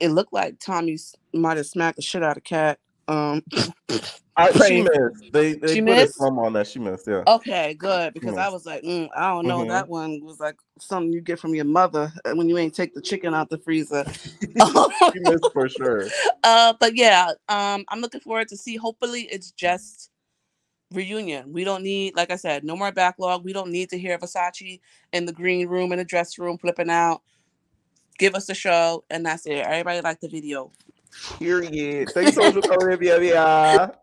It looked like Tommy might have smacked the shit out of Cat. She praise. missed. They She put a missed. thumb on that. She missed. Yeah. Okay, good, She because I missed. was like, I don't know. Mm-hmm. That one was like something you get from your mother when you ain't take the chicken out the freezer. She missed for sure. But yeah, I'm looking forward to see. Hopefully, it's just reunion. We don't need, like I said, no more backlog. We don't need to hear Versace in the green room, in the dress room, flipping out. Give us the show, and that's it. Everybody liked the video. Period. Thank you so much for coming in, Bia.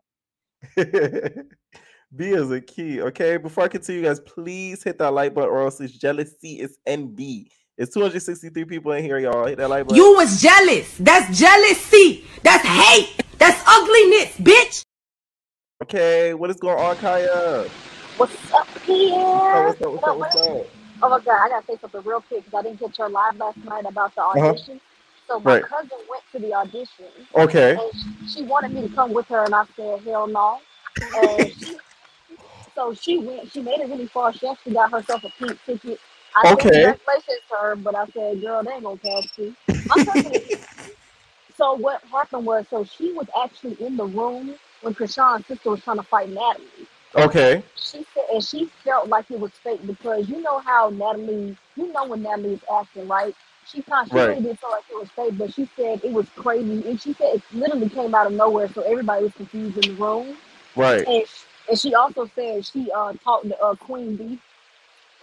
B is a key. Okay. Before I continue, guys, please hit that like button or else it's jealousy. It's NB. It's 263 people in here, y'all. Hit that like button. You was jealous. That's jealousy. That's hate. That's ugliness, bitch. Okay. What is going on, Kaya? What's up here? What's up? Oh my god, I gotta say something real quick because I didn't catch her live last night about the audition. So my Right. cousin went to the audition Okay. and she wanted me to come with her, and I said hell no. And she went. She made it really far. She actually got herself a pink ticket. I said Okay. congratulations to her, but I said, girl, they ain't gonna pass you. My cousin. So what happened was, so she was actually in the room when Krishan's sister was trying to fight Natalie. Okay. She said, and she felt like it was fake because you know how Natalie, you know when Natalie is acting, right? She Right. really didn't feel like it was fake, but she said it was crazy, and she said it literally came out of nowhere, so everybody was confused in the room. Right. And she also said she talked to Queen B,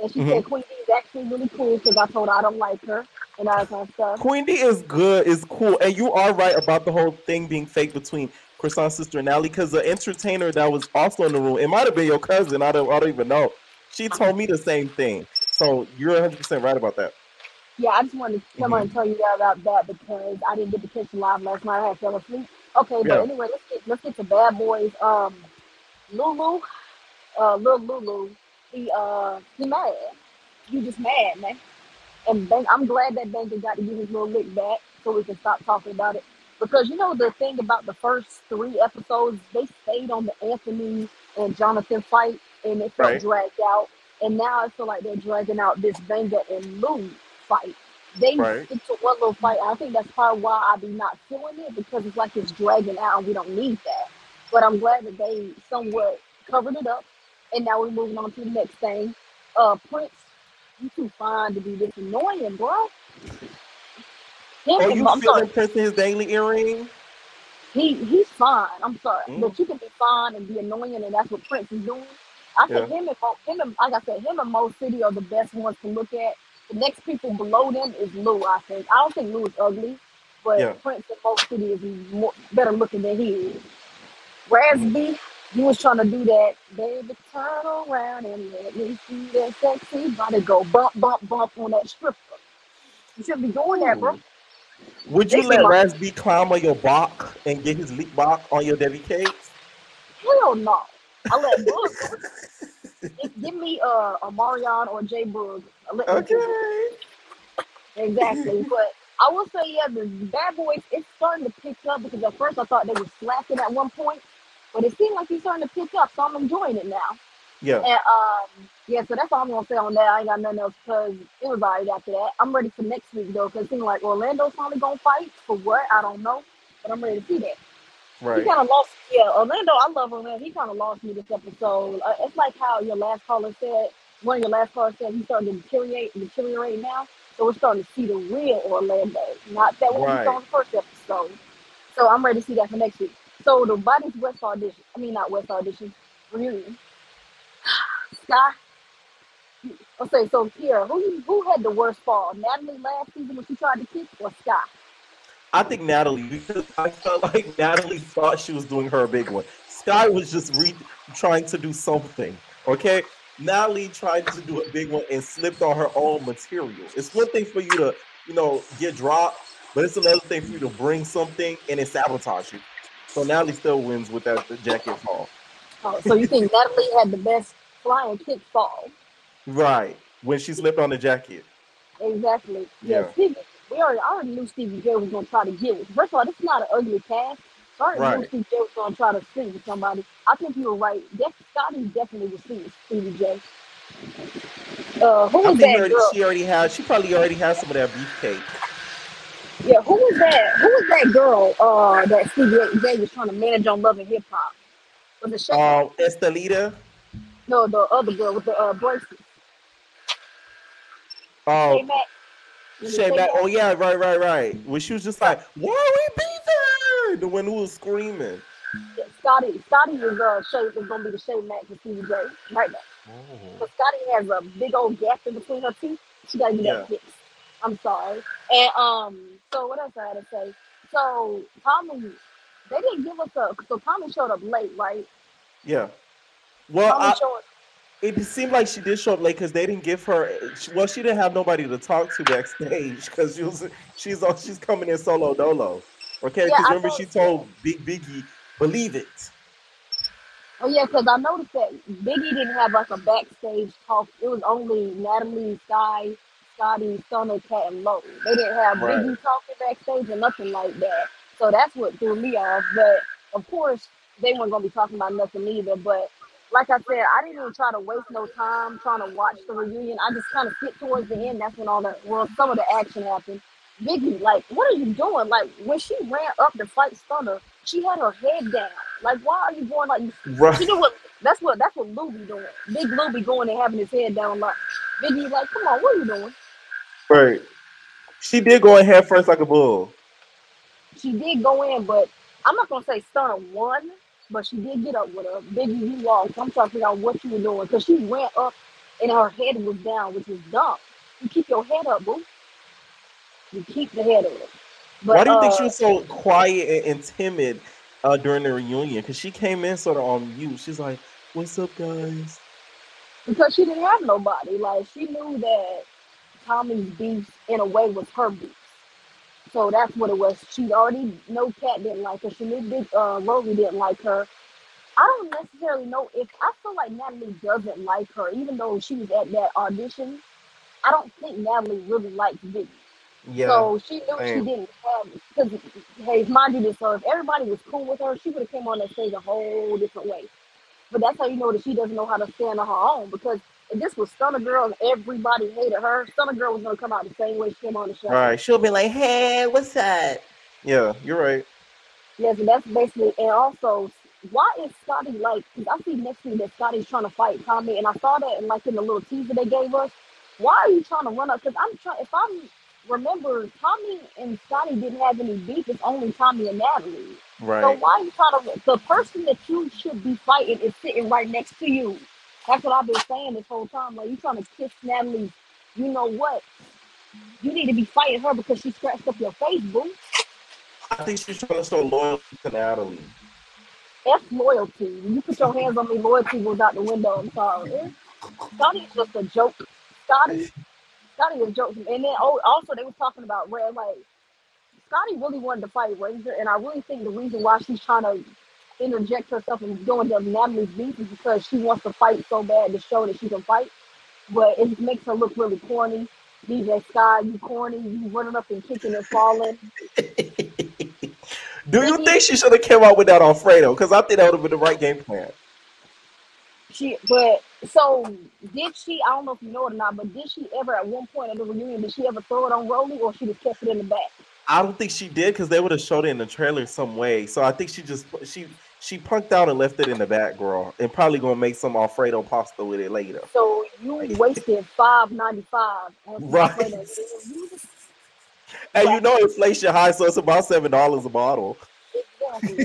and she said Queen B is actually really cool because I told her I don't like her and all that kind of stuff. Queen D is good, is cool, and you are right about the whole thing being fake between Krishan's sister and Natalie, because the entertainer that was also in the room, it might have been your cousin. I don't even know. She told me the same thing, so you're 100% right about that. Yeah, I just wanted to come on and tell you that about that because I didn't get to catch you live last night. I had fell asleep. Okay, but Yeah. anyway, let's get to Bad Boys. Lulu, little Lulu, he mad. You just mad, man. And I'm glad that Banga got to get his little lick back so we can stop talking about it. Because you know the thing about the first 3 episodes, they stayed on the Anthony and Jonathan fight, and it felt Right. dragged out. And now I feel like they're dragging out this Banga and Lou fight. They Right. stick to one little fight. I think that's probably why I be not feeling it because it's like it's dragging out, and we don't need that. But I'm glad that they somewhat covered it up, and now we're moving on to the next thing. Prince, you too fine to be this annoying, bro. Oh, Him and you I'm sorry, feeling Prince in his dangly earring? he's fine. I'm sorry, Mm, but you can be fine and be annoying, and that's what Prince is doing. I think yeah. him and like I said, him and Mo City are the best ones to look at. The next people below them is Lou. I think. I don't think Lou is ugly, Yeah. but Prince and Mo City is better looking than he is. Mhm. Rasby, he was trying to do that. Baby, turn around and let me see that sexy body go bump, bump, bump on that stripper. You shouldn't be doing that, bro. Ooh. Would They you seem let like Rasby climb on your bok and get his leak bok on your Debbie cakes? hell no. I let Bug do it. Give me a Marion or J Bug. I let them two do Okay. it. Exactly. But I will say, yeah, the Bad Boys, it's starting to pick up because at first I thought they were slacking at one point, but it seemed like it's starting to pick up, so I'm enjoying it now. Yeah. And yeah, so that's all I'm gonna say on that. I ain't got nothing else because it was alright after that. I'm ready for next week though, because it seems like Orlando's finally gonna fight for what I don't know, but I'm ready to see that. He Right. kind of lost. Yeah, Orlando. I love Orlando. He kind of lost me this episode. It's like how your last caller said. One of your last callers said he's starting to deteriorate now. So we're starting to see the real Orlando, not that one we saw Right. in the first episode. So I'm ready to see that for next week. So the Baddies West audition. I mean, not West audition. Reunion. Sky. Okay, so here, who had the worst fall? Natalie last season when she tried to kick, or Sky? I think Natalie, because I felt like Natalie thought she was doing her a big one. Sky was just trying to do something. Okay. Natalie tried to do a big one and slipped on her own material. It's one thing for you to, get dropped, but it's another thing for you to bring something and it sabotage you. So Natalie still wins with that the jacket fall. So you think Natalie had the best flying kick fall? Right. When she slipped on the jacket. Exactly. Yeah, Yeah. I already knew Stevie J was gonna try to get it. First of all, this is not an ugly cast. So I already knew Right. Stevie J was gonna try to sleep with somebody. I think you were right. Scotty definitely was sleep with Stevie J. Who I was think that girl? she probably already had some of that beefcake. Yeah, who was that? Who was that girl? That Stevie J was trying to manage on Love and Hip Hop. Was it Shay? Estelita. No, the other girl with the bracelets. Shay Um, Mack. Was it Shay Shay Mack. Mack? Oh yeah, right. When she was just like, "Why are we beefing?" The one who was screaming. Yeah, Scotty is Shay is gonna be the Shay Mack for Stevie J right now. Oh, Because Scotty has a big old gap in between her teeth. She gotta get that yeah, fixed. I'm sorry. And so what else I had to say? So Tommy, they didn't give us a. So Tommy showed up late, right? yeah. Well, Tommy showed. it seemed like she did show up late because they didn't give her. Well, she didn't have nobody to talk to backstage because she's coming in solo dolo. Okay, Yeah, because I remember she noticed that. told Big Biggie, "Believe it." Oh yeah, because I noticed that Biggie didn't have like a backstage talk. It was only Natalie, Sky, Scotty, Stunna, Cat, and Low. They didn't have Right. Biggie talking backstage or nothing like that. So that's what threw me off. But of course, they weren't gonna be talking about nothing either. But like I said, I didn't even try to waste no time trying to watch the reunion. I just kind of skipped towards the end. That's when some of the action happened. Biggie, like, what are you doing? Like, when she ran up to fight Stunner, she had her head down. Like, why are you going like? She Right. knew what. That's what Lou be doing. Big Lou be going and having his head down. Like, Biggie, like, come on, what are you doing? Right. She did go in head first like a bull. She did go in, but I'm not gonna say Stunner won, but she did get up with her. Biggie, you lost. I'm trying to figure out what you were doing because she ran up and her head was down, which is dumb. You keep your head up, boo. You keep the head up. Why But do you think she was so quiet and timid during the reunion? Because she came in sort of on mute. She's like, "What's up, guys?" because she didn't have nobody, like she knew that Tommy's beef in a way was her beef. So that's what it was. She already know Cat didn't like her. She knew Big Rosie didn't like her. I don't necessarily know if I feel like Natalie doesn't like her, even though she was at that audition. I don't think Natalie really likes Biggie. Yeah, So she knew she same. didn't have because hey, mind you this, so if everybody was cool with her, she would have came on that stage a whole different way. But that's how you know that she doesn't know how to stand on her own. Because if this was Stunner Girl and everybody hated her, Stunner Girl was gonna come out the same way she came on the show. Right. She'll be like, "Hey, what's up?" Yeah, you're right. Yes, and that's basically, and also, why is Scotty like? Because I see next week that Scotty's trying to fight Tommy, and I saw that in like in the little teaser they gave us. Why are you trying to run up? Because I'm trying. If I remember, Tommy and Scotty didn't have any beef. It's only Tommy and Natalie. So Right. why are you trying to? The person that you should be fighting is sitting right next to you. That's what I've been saying this whole time. Like you trying to kiss Natalie. You know what? You need to be fighting her because she scratched up your face, boo. I think she's trying to show loyalty to Natalie. F loyalty. When you put your hands on me, loyalty goes out the window. I'm sorry. Scotty is just a joke. Scotty, Scotty is joking. And then also they were talking about Red. Like Scotty really wanted to fight Razor, and I really think the reason why she's trying to interject herself and go into Natalie's beef is because she wants to fight so bad to show that she can fight. But it makes her look really corny. DJ Sky, you corny. You running up and kicking and falling. Do you Biggie, think she should have came out with that Alfredo? Because I think that would have been the right game plan. but so did she? I don't know if you know it or not, but did she ever at one point at the reunion did she ever throw it on Rolly or she just kept it in the back? I don't think she did because they would have showed it in the trailer some way. So I think she punked out and left it in the back, girl, and probably gonna make some Alfredo pasta with it later. So you Like, wasted $5.95 on some right. Alfredo. You just And you whack. know inflation high, so it's about $7 a bottle.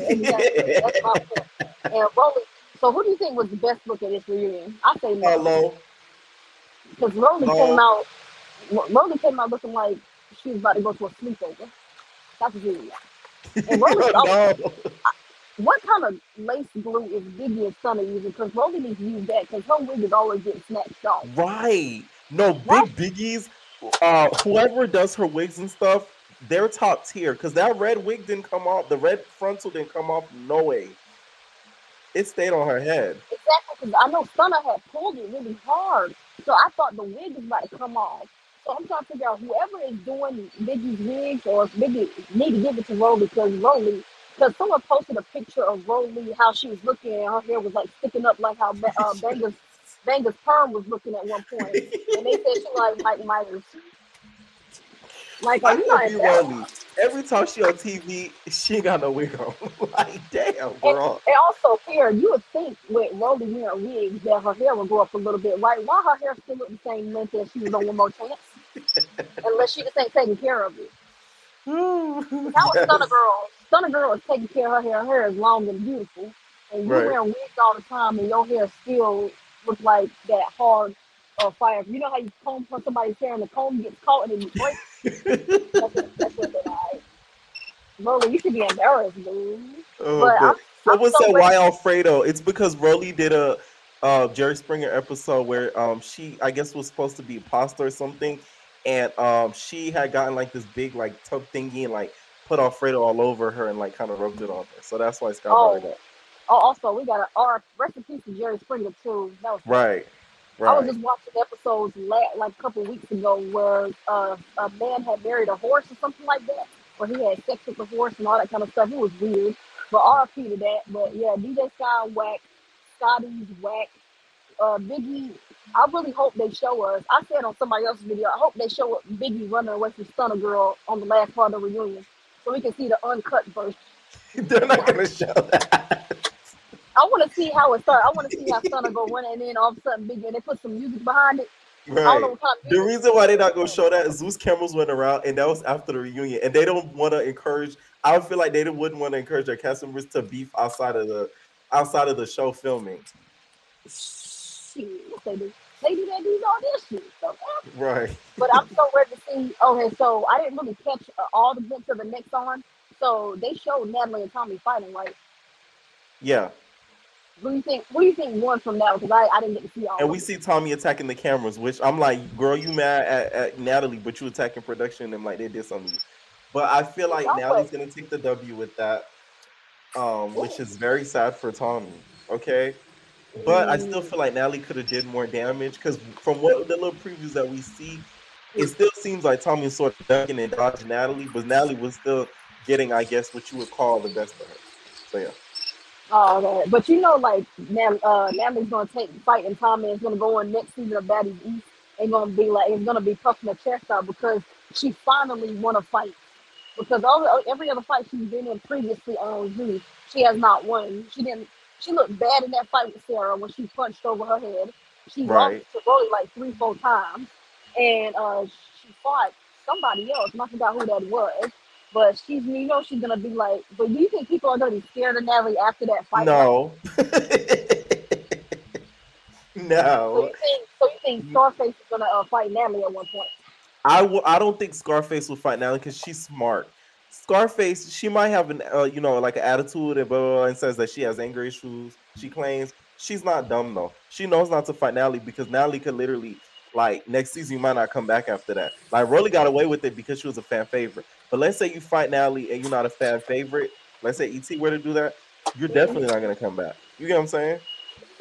Exactly. That's my point. And Rolly. So who do you think was the best look at this reunion? I say Low, Low, because Rolly came low. out. Rolly came out looking like she was about to go to a sleepover. That's what she was like. And Rolly's always No, what kind of lace glue is Biggie and Stunner using? Because Rolly needs to use that because her wig is always getting snatched off. right. No, Why? big biggies. Whoever does her wigs and stuff, they're top tier because that red wig didn't come off. The red frontal didn't come off. No way. It stayed on her head. Exactly, because I know Stunner had pulled it really hard. So I thought the wig was about to come off. So I'm trying to figure out whoever is doing Biggie's wigs or if Biggie need to give it to Rolly because someone posted a picture of Rolly, how she was looking and her hair was like sticking up like how Banga's perm was looking at one point. And they said she like Mike Myers. Like, are I you could not be embarrassed? Rolly. Every time she on TV, she ain't got no wig on. Like, damn, And, girl. and also, Karen, you would think with Rollie wearing wigs that her hair would go up a little bit, right? Why her hair still look the same length as she was on One More Chance? Unless she just ain't taking care of it. How is Stunner Yes. Girl? Stunner Girl is taking care of her hair. Her hair is long and beautiful. And you Right. wearing wigs all the time and your hair still looks like that hard fire. You know how you comb from somebody's hair and the comb gets caught and it breaks? That's what they like. Rollie, you should be embarrassed, dude. Oh But man. I'm Someone so said ready. why Alfredo? It's because Rolly did a Jerry Springer episode where she I guess was supposed to be pasta or something, and she had gotten like this big like tub thingy and like put Alfredo all over her and like kind of rubbed it on her. So that's why Scott brought it Oh, up. also we got a rest in peace to Jerry Springer too. That was sad. Right. I was Right. just watching episodes like a couple weeks ago where a man had married a horse or something like that, where he had sex with the horse and all that kind of stuff. It was weird, but RP to that. But yeah, DJ Sky whack, Scotty's whack, Biggie. I really hope they show us. I said on somebody else's video, I hope they show Biggie running away from Stunner Girl on the last part of the reunion, so we can see the uncut version. They're not gonna show that. I want to see how it starts. I want to see how Stunner go running, and then all of a sudden Biggie and they put some music behind it. I don't know Right. what kind of The music. reason why they're not gonna show that is Zeus cameras went around, and that was after the reunion, and they don't want to encourage. I would feel like they wouldn't want to encourage their cast members to beef outside of the show filming. Shit, what they do? They do that, do all this shit. So, Right. but I'm so ready to see. Okay, so I didn't really catch all the bits of the next on. So they showed Natalie and Tommy fighting, right? Yeah. Who do you think? Who do you think won from that? Because I didn't get to see And all we of it. see Tommy attacking the cameras, which I'm like, girl, you mad at Natalie, but you attacking production and like they did something to you. But I feel like Y'all play. Natalie's gonna take the W with that, Ooh. which is very sad for Tommy. Okay. But I still Mm, feel like Natalie could have did more damage because from what the little previews that we see, it still seems like Tommy is sort of ducking and dodging Natalie, but Natalie was still getting, I guess, what you would call the best of her. So yeah. oh, okay. But you know, like Natalie's gonna take fighting Tommy. It's gonna go on next season of Baddies East. And gonna be like it's gonna be puffing her chest out because she finally won a fight. Because every other fight she's been in previously on Zeus, she has not won. She didn't. She looked bad in that fight with Sarah when she punched over her head. She lost Right. to Rolly like 3, 4 times, and she fought somebody else. And I forgot who that was. But she's gonna be like. But do you think people are gonna be scared of Natalie after that fight though? No. No. So you think Scarface is gonna fight Natalie at one point? I don't think Scarface will fight Natalie because she's smart. Scarface, she might have an like an attitude and blah, blah, blah, and says that she has anger issues. She claims she's not dumb though. She knows not to fight Natalie because Natalie could literally like next season you might not come back after that. Like Rolly got away with it because she was a fan favorite. But let's say you fight Natalie and you're not a fan favorite. Let's say ET were to do that, you're definitely not gonna come back. You get what I'm saying?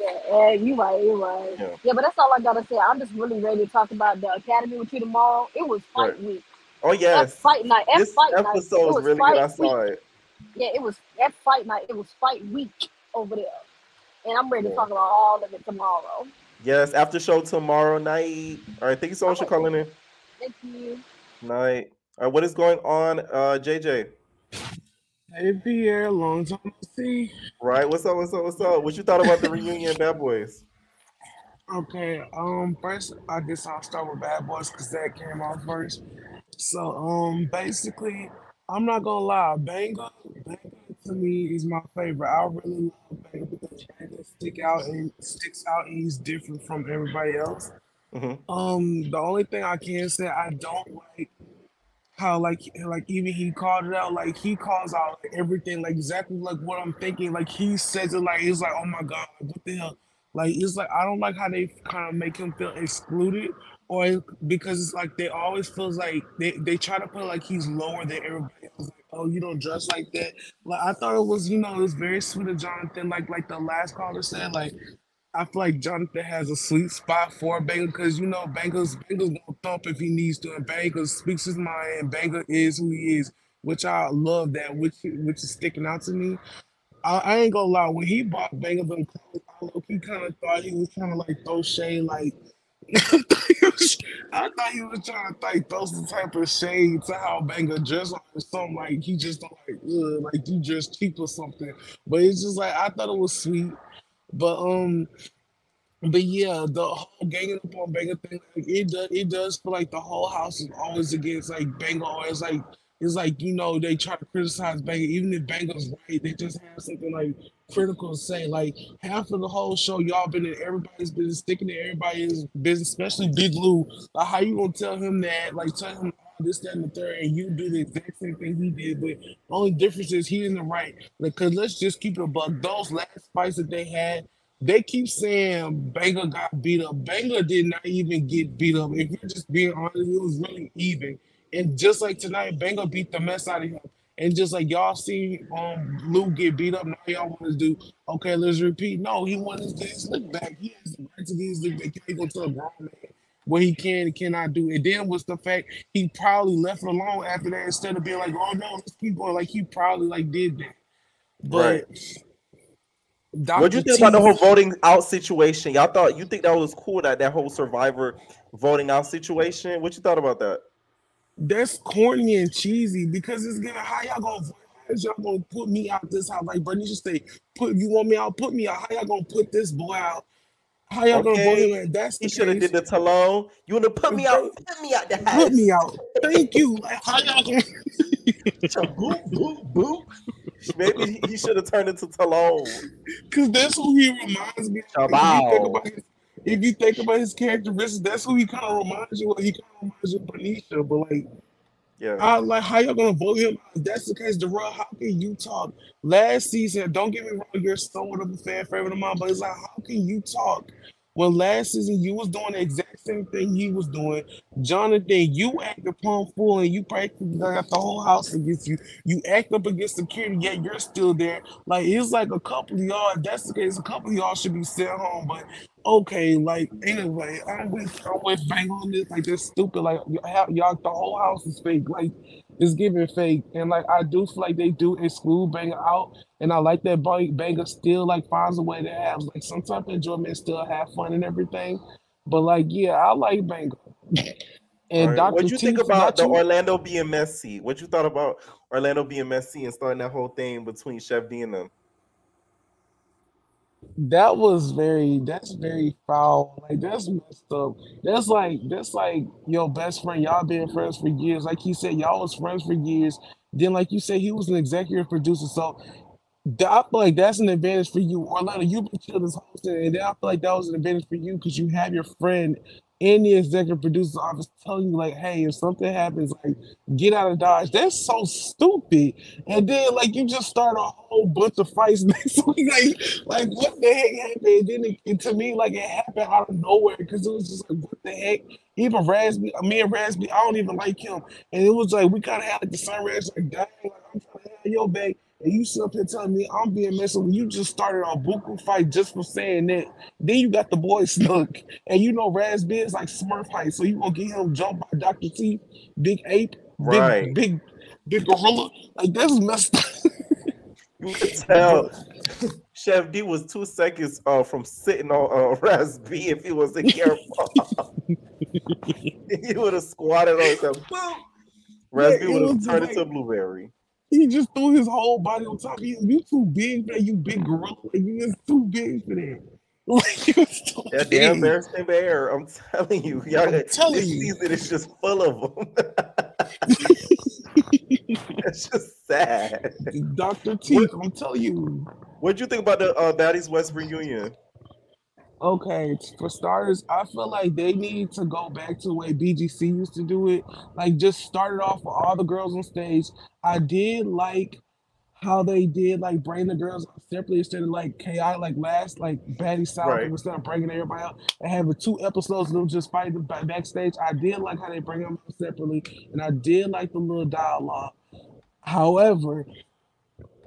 Yeah, you right, you right. Yeah. Yeah, but that's all I gotta say. I'm just really ready to talk about the Academy with you tomorrow. It was Right. fight week. Oh F yes. fight night. F This fight night. episode It was was really good. fight I week. saw it. Yeah, it was F fight night. It was fight week over there. And I'm ready to Yeah. talk about all of it tomorrow. Yes, after show tomorrow night. All right, thank you so much for Okay, calling in. thank you. Night. All right, what is going on, JJ? Hey Pierre, long time no see. Right, what's up? What's up? What's up? What you thought about the reunion, Bad Boys? Okay, first I guess I'll start with Bad Boys because that came out first. So, basically, I'm not gonna lie, Banga to me is my favorite. I really love Banga because Banga sticks out and he's different from everybody else. Hmm. The only thing I can say I don't like how like even he called it out like he calls out like, everything like exactly like what I'm thinking like he says it like it's like oh my god like, what the hell like it's like I don't like how they kind of make him feel excluded or because it's like they always feels like they try to put like he's lower than everybody else like oh you don't dress like that like I thought it was it was very sweet of Jonathan like the last caller said like I feel like Jonathan has a sweet spot for Banga because Banga's gonna thump if he needs to, and Banga speaks his mind, and Banga is who he is, which I love that, which is sticking out to me. I ain't gonna lie, when he bought Banga them clothes, he kind of thought he was trying to like throw shade, like I thought he was trying to like throw some type of shade to how Banga dressed or something like he just don't like you just cheap or something. But it's just like I thought it was sweet. But but yeah, the whole ganging up on Banga thing, like it does feel like the whole house is always against like Banga, or it's like they try to criticize Banga, even if Banga's right, they just have something like critical to say. Like half of the whole show, y'all been in everybody's business, sticking to everybody's business, especially Big Lou. Like how you gonna tell him that? Like tell him this, that, and the third, and you do the exact same thing he did, but only difference is he in the right. Like, cause let's just keep it a buck. Those last fights that they had. They keep saying Banger got beat up. Banger did not even get beat up. If you're just being honest, it was really even. And just like tonight, Banger beat the mess out of him. And just like y'all see Lou get beat up, now y'all want to do, okay, let's repeat. No, he wants to get his lick back. He has the right to get his lick back. He can't go to a grown man what he can and cannot do. And then was the fact he probably left it alone after that instead of being like, oh no, let's keep going. Like he probably like did that. Right. But What do Dr. you think about the T, whole voting out situation? You think that was cool, that whole Survivor voting out situation? What you thought about that? that's corny and cheesy because it's gonna how y'all gonna how y'all gonna put me out this house? Like Bernie should say, put you want me out, put me out. How y'all gonna put this boy out? How y'all gonna vote Okay, him? If that's he the should have case, did the Talone. You want to put me out? they Put me out the put house. me out. Thank you. Like how y'all gonna Boop boop boop. Maybe he should have turned into Talone. because that's who he reminds me of. Like, Chabow. if you think about his characteristics, that's who he kind of reminds you of. He kind of reminds you of Benicia, but like Yeah. I like how y'all gonna vote him. If that's the case, Darrell, how can you talk last season? Don't get me wrong, you're somewhat of a fan favorite of mine, but it's like how can you talk when last season you was doing the exact same thing he was doing? Jonathan, you act upon full and you practically got the whole house against you. You act up against security, yet you're still there. Like it's like a couple of y'all, if that's the case, a couple of y'all should be sent home. But okay, like anyway, I'm with Bang on this. Like this stupid. Like y'all, the whole house is fake. Like it's giving fake, and like I do feel like they do exclude Banger out, and I like that Banger still like finds a way to have like some type of enjoyment, still have fun and everything. But like yeah, I like Banger All and right. Doctor What you think T. about Not the you. Orlando being messy? What you thought about Orlando being messy and starting that whole thing between Chef D and them? That's very foul. Like that's messed up. That's like your best friend. Y'all been friends for years. Like he said, y'all was friends for years. Then like you said, he was an executive producer. So I feel like that's an advantage for you. Orlando, you've been chilling this whole thing, and then I feel like that was an advantage for you because you have your friend in the executive producer's office telling you, like, hey, if something happens, like, get out of Dodge. That's so stupid. And then, like, you just start a whole bunch of fights next week. Like what the heck happened? And then to me, like, it happened out of nowhere because it was just like, what the heck? Even Rasby, me and Rasby, I don't even like him. And it was like, we kind of had like the same reaction, like, dang, like, I'm trying to have your back. And you sit up here telling me I'm being messy when you just started a buku fight just for saying that. Then you got the boy snuck. And you know Raspberry is like Smurf height. So you gonna get him jumped by Dr. T, big ape, Right. big gorilla. Like that's messed up. You could tell But Chef D was 2 seconds from sitting on Raspy if he wasn't careful. He would have squatted on himself. Boom. Raspy it would have was just turned into like a blueberry. he just threw his whole body on top of you. You too big for that, you big gorilla. Like you just too big for that. Like you was too That damn big. Bearstain Bear. I'm telling you, y'all. I'm telling This you. season is just full of them. It's just sad. Dr. T, What I'm telling you. What'd you think about the Baddies West reunion? Okay, for starters, I feel like they need to go back to the way BGC used to do it. Like, just start it off with all the girls on stage. I did like how they did, like, bring the girls out separately instead of, like, chaotic, like, last, like, Batty South, and Right. instead of bringing everybody out and having 2 episodes of them just fighting backstage. I did like how they bring them out separately, and I did like the little dialogue. However,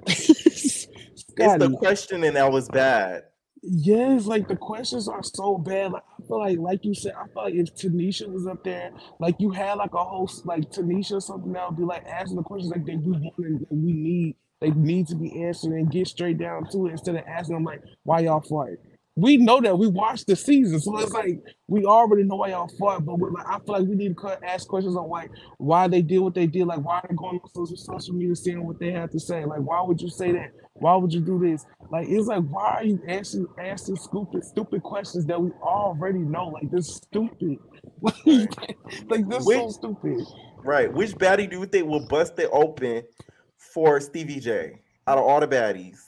It's the Scotty, questioning that was bad. yes, like the questions are so bad. Like I feel like you said, I feel like if Tanisha was up there, like you had like a host like Tanisha or something that would be like asking the questions like that we want and that we need to be answered and get straight down to it instead of asking them like why y'all fight. we know that we watched the season, so it's like we already know why y'all fought. But like, I feel like we need to ask questions on like why they did what they did, like why they're going on social media saying what they have to say. Like, why would you say that? Why would you do this? Like, it's like, why are you asking stupid questions that we already know? Like, this stupid. Right. Like, this Which so stupid. right? Which baddie do you think will bust it open for Stevie J out of all the baddies?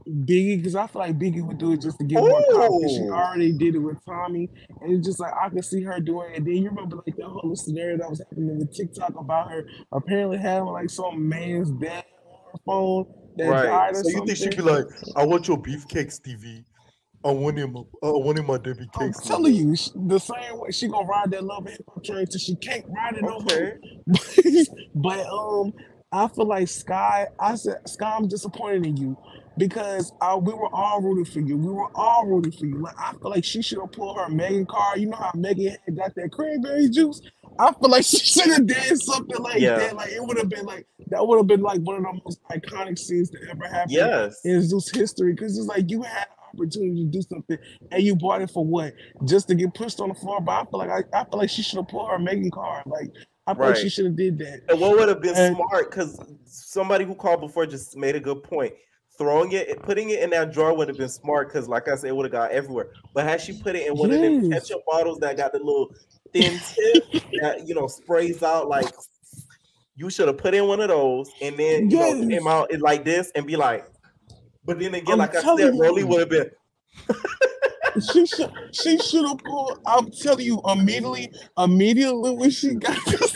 Biggie, because I feel like Biggie would do it just to get more confidence. She Oh, already did it with Tommy, and it's just like I can see her doing it. And then you remember like that whole scenario that was happening with TikTok about her apparently having like some man's dad on her phone that right. died or So you think she'd something. be like, "I want your beefcake, Stevie. I want him my Debbie I'm cakes no telling more." you, the same way she gonna ride that love and hip hop train till she can't ride it no more. Okay. But I feel like Sky. I said Sky, I'm disappointed in you because we were all rooting for you. We were all rooting for you. Like I feel like she should have pulled her Megan card. You know how Megan had got that cranberry juice. I feel like she should have did something like Yeah. that. Like it would have been like that would have been like one of the most iconic scenes to ever happen Yes. in Zeus history. Because it's like you had an opportunity to do something and you bought it for what? Just to get pushed on the floor. But I feel like she should have pulled her Megan card. Like I feel like she Right. should have did that. And what would have been And smart, because somebody who called before just made a good point. Putting it in that drawer would have been smart because, like I said, it would have got everywhere. But had she put it in one of them yes, ketchup bottles that got the little thin tip that sprays out, like you should have put in one of those, and then came yes. out like this and be like. But then again, I'm like I said, telling Rollie you. would have been. She should have pulled. I'm telling you, immediately when she got this,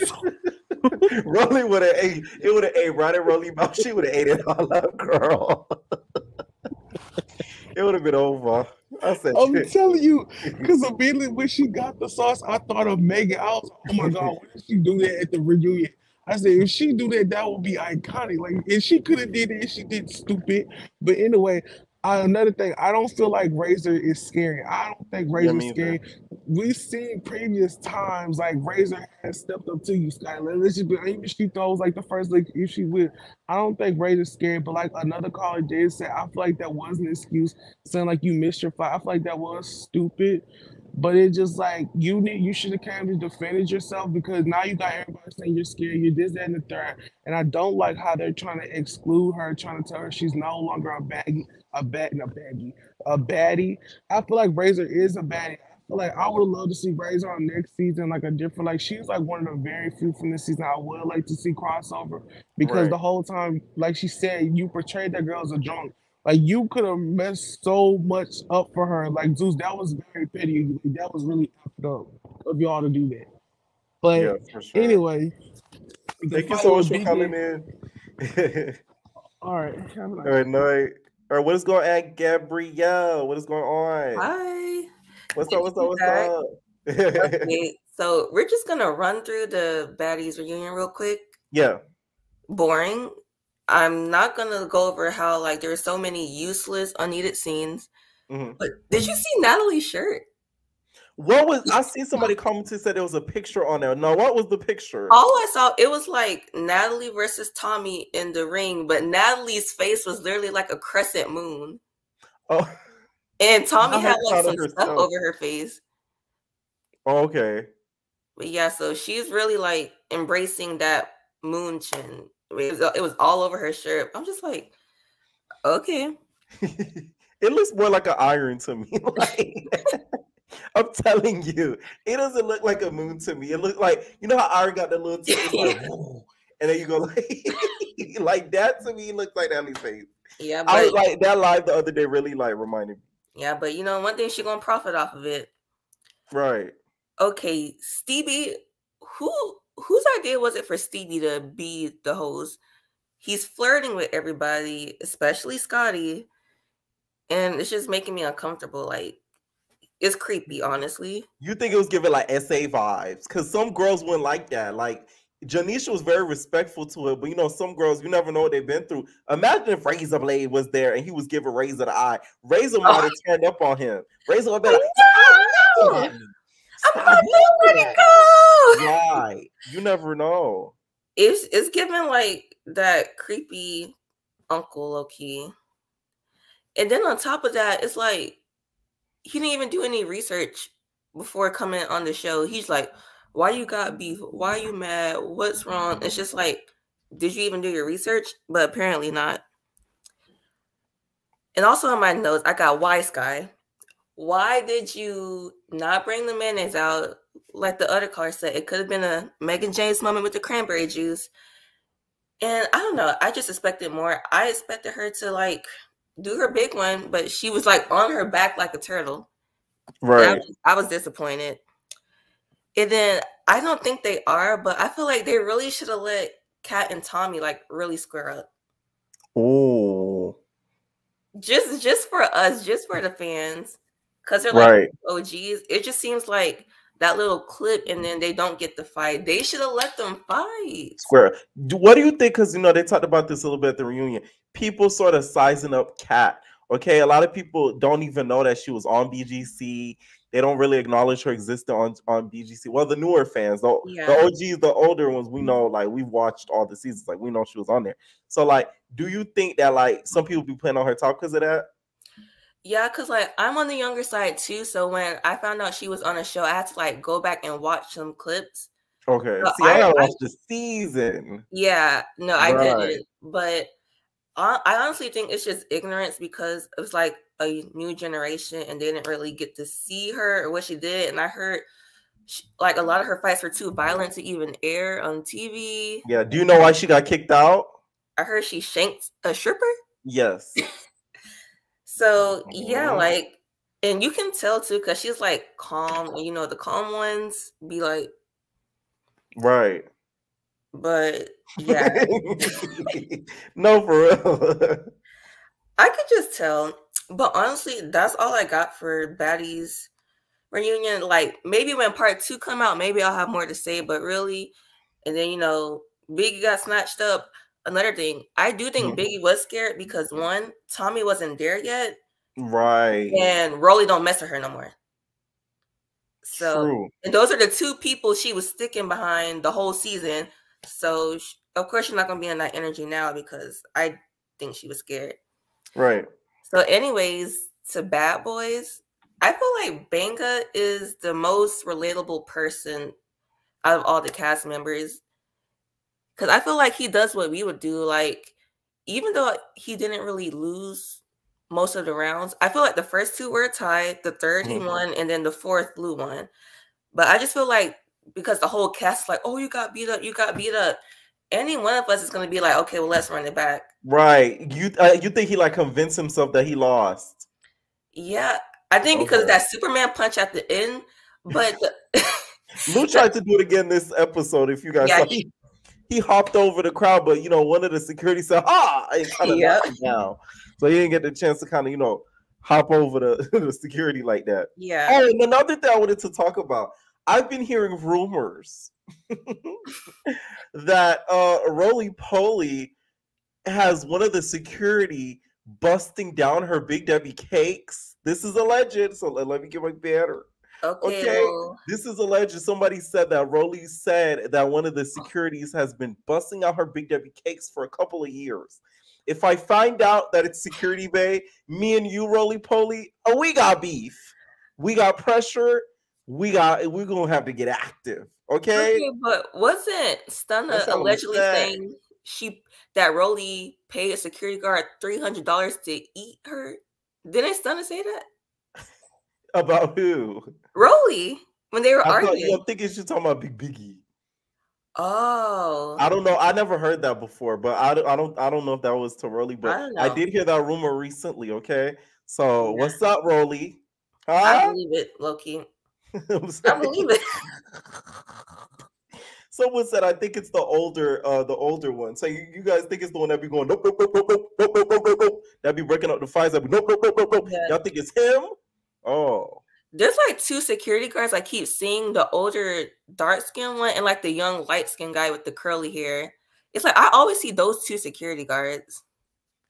Rollie would have ate. It would have ate right in Rollie mouth. She would have ate it all up, girl. It would have been over. I said, I'm telling you, because immediately when she got the sauce, I thought of Megan. I was like, oh my god, why did she do that at the reunion? I said, if she do that, that would be iconic. Like, if she could have did it, she did stupid. But anyway, another thing, I don't feel like Razor is scary. I don't think yeah, Razor's me either. scary. We've seen previous times like Razor has stepped up to you, Skylar. Let's just be, even if she throws like the first like if she would. I don't think Razor's scared, but like another caller did say, I feel like that was an excuse, saying like you missed your fight. I feel like that was stupid. But it's just like you should have came to defended yourself because now you got everybody saying you're scared, you're this, that, and the third. And I don't like how they're trying to exclude her, trying to tell her she's no longer a baddie. I feel like Razor is a baddie. I feel like I would love to see Razor on next season, like a different, like she's like one of the very few from this season I would like to see crossover because Right. the whole time, like she said, you portrayed that girl as a drunk. Like you could have messed so much up for her. Like Zeus, that was very petty. That was really effed up of y'all to do that. Yeah, But for sure. anyway, the Thank you fight so much with for calling Biggie. in. All right, have a All nice right, night. All right, what is going on, Gabrielle? What is going on? Hi. What's Good up? to What's be up? What's back. up? Okay, so we're just gonna run through the Baddies reunion real quick. Yeah. Boring. I'm not gonna go over how like there are so many useless, unneeded scenes. Mhm. But did you see Natalie's shirt? What was I see somebody commented said there was a picture on there. No, what was the picture? All I saw, it was like Natalie versus Tommy in the ring, but Natalie's face was literally like a crescent moon. Oh, And Tommy not had her like proud some of stuff herself. over her face. Oh, okay. But yeah, so she's really like embracing that moon chin. It was all over her shirt. I'm just like, okay. It looks more like an iron to me. Like, I'm telling you, it doesn't look like a moon to me. It looks like, you know how iron got the little tip, it's like, whoa, and then you go like, like that to me looks like Natalie's face. Yeah, I was but like that live the other day really like reminded me. yeah, but you know, one thing she gonna profit off of it. Right. Okay, Stevie, whose idea was it for Stevie to be the host? He's flirting with everybody, especially Scotty, and it's just making me uncomfortable. Like, it's creepy, honestly. You think it was giving like SA vibes? Because some girls wouldn't like that. Like Janisha was very respectful to it, but you know, some girls, you never know what they've been through. Imagine if Razor Blade was there and he was giving Razor the eye. Razor might have turned up on him. Razor would be like, No! "Stop I'm not letting it go. Right. You never know. It's giving like that creepy uncle low key. And then on top of that, it's like he didn't even do any research before coming on the show. He's like, why you got beef? Why are you mad? What's wrong? It's just like, did you even do your research? But apparently not. And also in my notes, I got why, Sky. Why did you not bring the mayonnaise out like the other caller said? It could have been a Megan James moment with the cranberry juice. And I don't know. I just expected more. I expected her to like do her big one, but she was like on her back like a turtle. Right. I was disappointed. And then I don't think they are, but I feel like they really should have let Kat and Tommy like really square up. Oh. Just for us, just for the fans. Because they're like OGs. It just seems like that little clip and then they don't get the fight. They should have let them fight. Square. What do you think? Because, you know, they talked about this a little bit at the reunion. People sort of sizing up Kat. Okay, a lot of people don't even know that she was on BGC. They don't really acknowledge her existence on BGC. Well, the newer fans, the OGs, the older ones, we know, like, we've watched all the seasons. Like, we know she was on there. So, like, do you think that, like, some people be playing on her top because of that? Yeah, because, like, I'm on the younger side, too. So when I found out she was on a show, I had to, like, go back and watch some clips. Okay. So see, I gotta watch the season. Yeah. No, I didn't. But I honestly think it's just ignorance because it was, like, a new generation and they didn't really get to see her or what she did. And I heard, like, a lot of her fights were too violent to even air on TV. Yeah. Do you know why she got kicked out? I heard she shanked a stripper. Yes. So, yeah, like, and you can tell, too, because she's, like, calm. And, you know, the calm ones be, like... Right. But, yeah. No, for real. I could just tell. But, honestly, that's all I got for Baddies reunion. Like, maybe when part 2 come out, maybe I'll have more to say. But, really, and then, you know, Biggie got snatched up. Another thing, I do think Biggie was scared because, one, Tommy wasn't there yet. Right. And Rollie don't mess with her no more. So, true. And those are the two people she was sticking behind the whole season. So, of course, she's not going to be in that energy now because I think she was scared. Right. So, anyways, to Bad Boys, I feel like Banga is the most relatable person out of all the cast members. Because I feel like he does what we would do. Like, even though he didn't really lose most of the rounds, I feel like the first 2 were tied. The third he won, and then the fourth Blue won. But I just feel like because the whole cast is like, oh, you got beat up, you got beat up. Any one of us is going to be like, okay, well, let's run it back. Right. You think he like convinced himself that he lost? Yeah. I think because of that Superman punch at the end. But Lou tried to do it again this episode, if you guys saw. He hopped over the crowd, but, you know, one of the security said, and kind of knocked him down. So he didn't get the chance to kind of, you know, hop over the security like that. Yeah. Oh, and another thing I wanted to talk about. I've been hearing rumors that Roly Poly has one of the security busting down her Big Debbie cakes. This is alleged, so let me get my banner. Okay. This is alleged. Somebody said that Rolly said that one of the securities has been busting out her Big Debbie cakes for a couple of years. If I find out that it's Security Bay, me and you, Roly Poly, we got beef. We got pressure. We're gonna have to get active. Okay. But wasn't Stunna allegedly saying that Rolly paid a security guard $300 to eat her? Didn't Stunna say that? About who? Rolly, when they were arguing. I'm thinking she's talking about Big Biggie. Oh, I don't know. I never heard that before, but I don't know if that was to Rolly, but I did hear that rumor recently. Okay, so what's up, Rolly? Huh? I believe it, Loki. I believe it. Someone said I think it's the older one. So you guys think it's the one that be going nope, nope, nope, nope, nope, nope, nope, nope, nope. That be breaking up the fights. That be nope, nope, nope, nope, nope. Y'all think it's him? Oh. There's like 2 security guards I keep seeing, the older dark-skinned one and like the young light-skinned guy with the curly hair. It's like I always see those 2 security guards.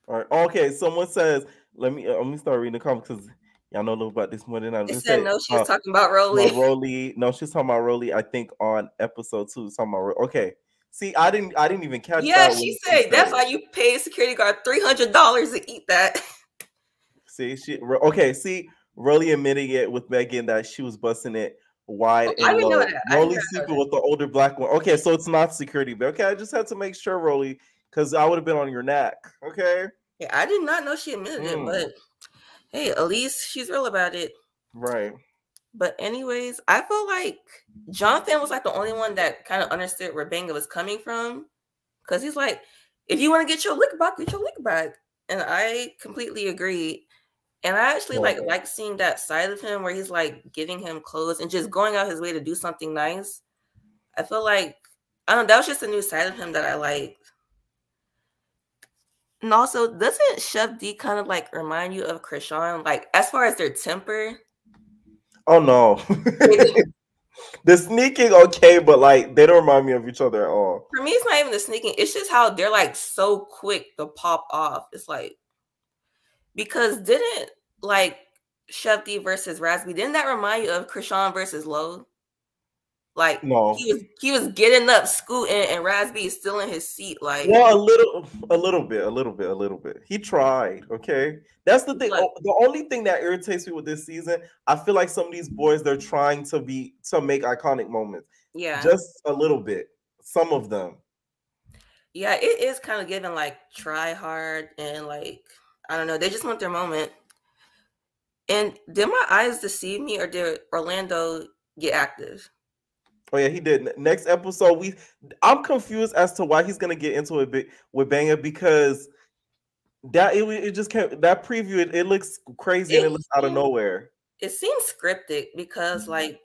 All right. Okay. Someone says, let me start reading the comments because y'all know a little about this more than I do. No, she was talking about Rolly. No, she's talking about Rolly. I think on episode 2, talking about Rolly. Okay. See, I didn't even catch that. Yeah, she said that's why you paid security guard $300 to eat that. See, okay. See, Rolly admitting it with Megan that she was busting it wide I and didn't know low. that. I did Rolly not know sleeping that. with the older black one. Okay, so it's not security, but okay, I just had to make sure, Rolly, because I would have been on your neck. Okay. Yeah, I did not know she admitted it, but hey, at least she's real about it. Right. But anyways, I feel like Jonathan was like the only one that kind of understood where Banga was coming from. Because he's like, if you want to get your lick back, get your lick back. And I completely agree. And I actually like seeing that side of him where he's like giving him clothes and just going out his way to do something nice. I feel like, I don't know, that was just a new side of him that I like. And also, doesn't Chef D kind of like remind you of Krishan? Like, as far as their temper? Oh no. The sneaking, okay, but like they don't remind me of each other at all. For me, it's not even the sneaking. It's just how they're like so quick to pop off. It's like, because didn't like Chef D versus Raspy, didn't that remind you of Krishan versus Lowe? Like No. he was getting up, scooting, and Raspy is still in his seat. Like, well, a little bit. He tried. Okay, that's the thing. Like, The only thing that irritates me with this season, I feel like some of these boys they're trying to make iconic moments. yeah, just a little bit. Some of them. Yeah, it is kind of giving like try hard and like I don't know. They just want their moment. And did my eyes deceive me, or did Orlando get active? Oh yeah, he did. Next episode, I'm confused as to why he's gonna get into it with Banga because it just can't. That preview it looks crazy and it looks out of nowhere. It seems scripted because like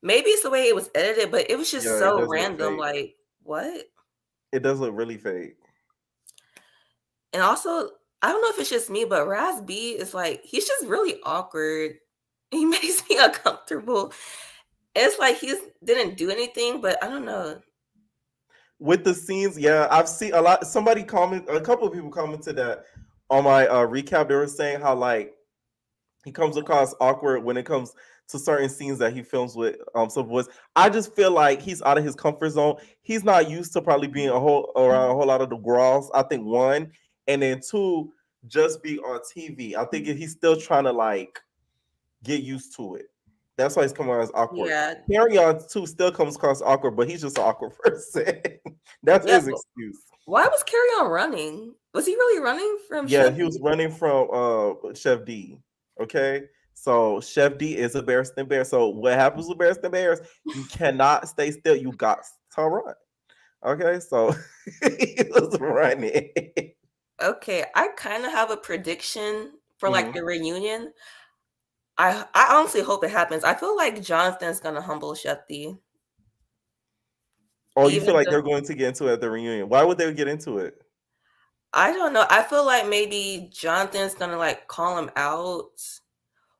maybe it's the way it was edited, but it was just so random. Like what? It does look really fake. And also, I don't know if it's just me, but Raz B is like he's just really awkward. He makes me uncomfortable. It's like he didn't do anything, but I don't know. With the scenes, yeah, I've seen a lot. A couple of people commented that on my recap. They were saying how like he comes across awkward when it comes to certain scenes that he films with some voice. I just feel like he's out of his comfort zone. He's not used to probably being around a whole lot of the girls. I think one, and then two, just be on TV. I think he's still trying to like get used to it. That's why he's coming out as awkward. Yeah. Carry On too still comes across awkward, but he's just an awkward person. That's his excuse. Why was Carry On running? Was he really running from? Yeah, Chef he was running from Chef D. Okay, so Chef D is a Barristan Bear. So what happens with Barristan Bears? You cannot stay still. You got to run. Okay, so he was running. Okay, I kind of have a prediction for like the reunion. I honestly hope it happens. I feel like Jonathan's gonna humble Chef D. Oh, you feel like they're going to get into it at the reunion? Why would they get into it? I don't know. I feel like maybe Jonathan's gonna like call him out,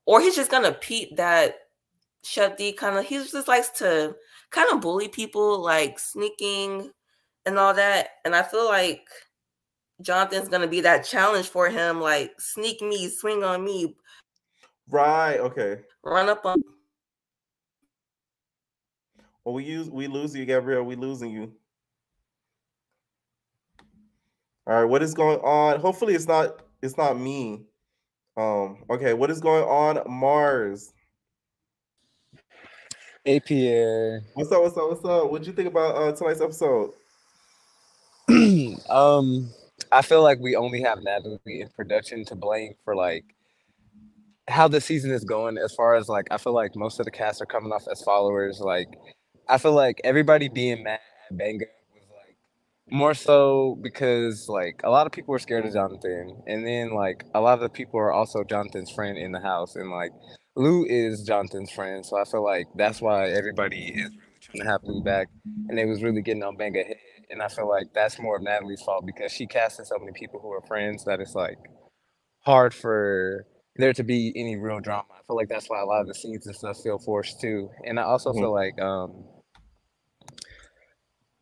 or he's just gonna peep that Chef D he just likes to kind of bully people, like sneaking and all that. And I feel like Jonathan's gonna be that challenge for him, like sneak me, swing on me. Right. Okay. Run up on. Well, we lose you, Gabrielle. We losing you. All right. What is going on? Hopefully, it's not me. Okay. What is going on, Mars? APA. What's up? What'd you think about tonight's episode? I feel like we only have Natalie in production to blame for like how the season is going. As far as like, I feel like most of the cast are coming off as followers. Like, I feel like everybody being mad at Banga was like more so because like a lot of people were scared of Jonathan, and then like a lot of the people are also Jonathan's friend in the house, and like Lou is Jonathan's friend, so I feel like that's why everybody is really trying to have Lou back, and they was really getting on Banga head. And I feel like that's more of Natalie's fault because she casted so many people who are friends that it's like hard for there to be any real drama. I feel like that's why a lot of the scenes and stuff feel forced too. And I also feel like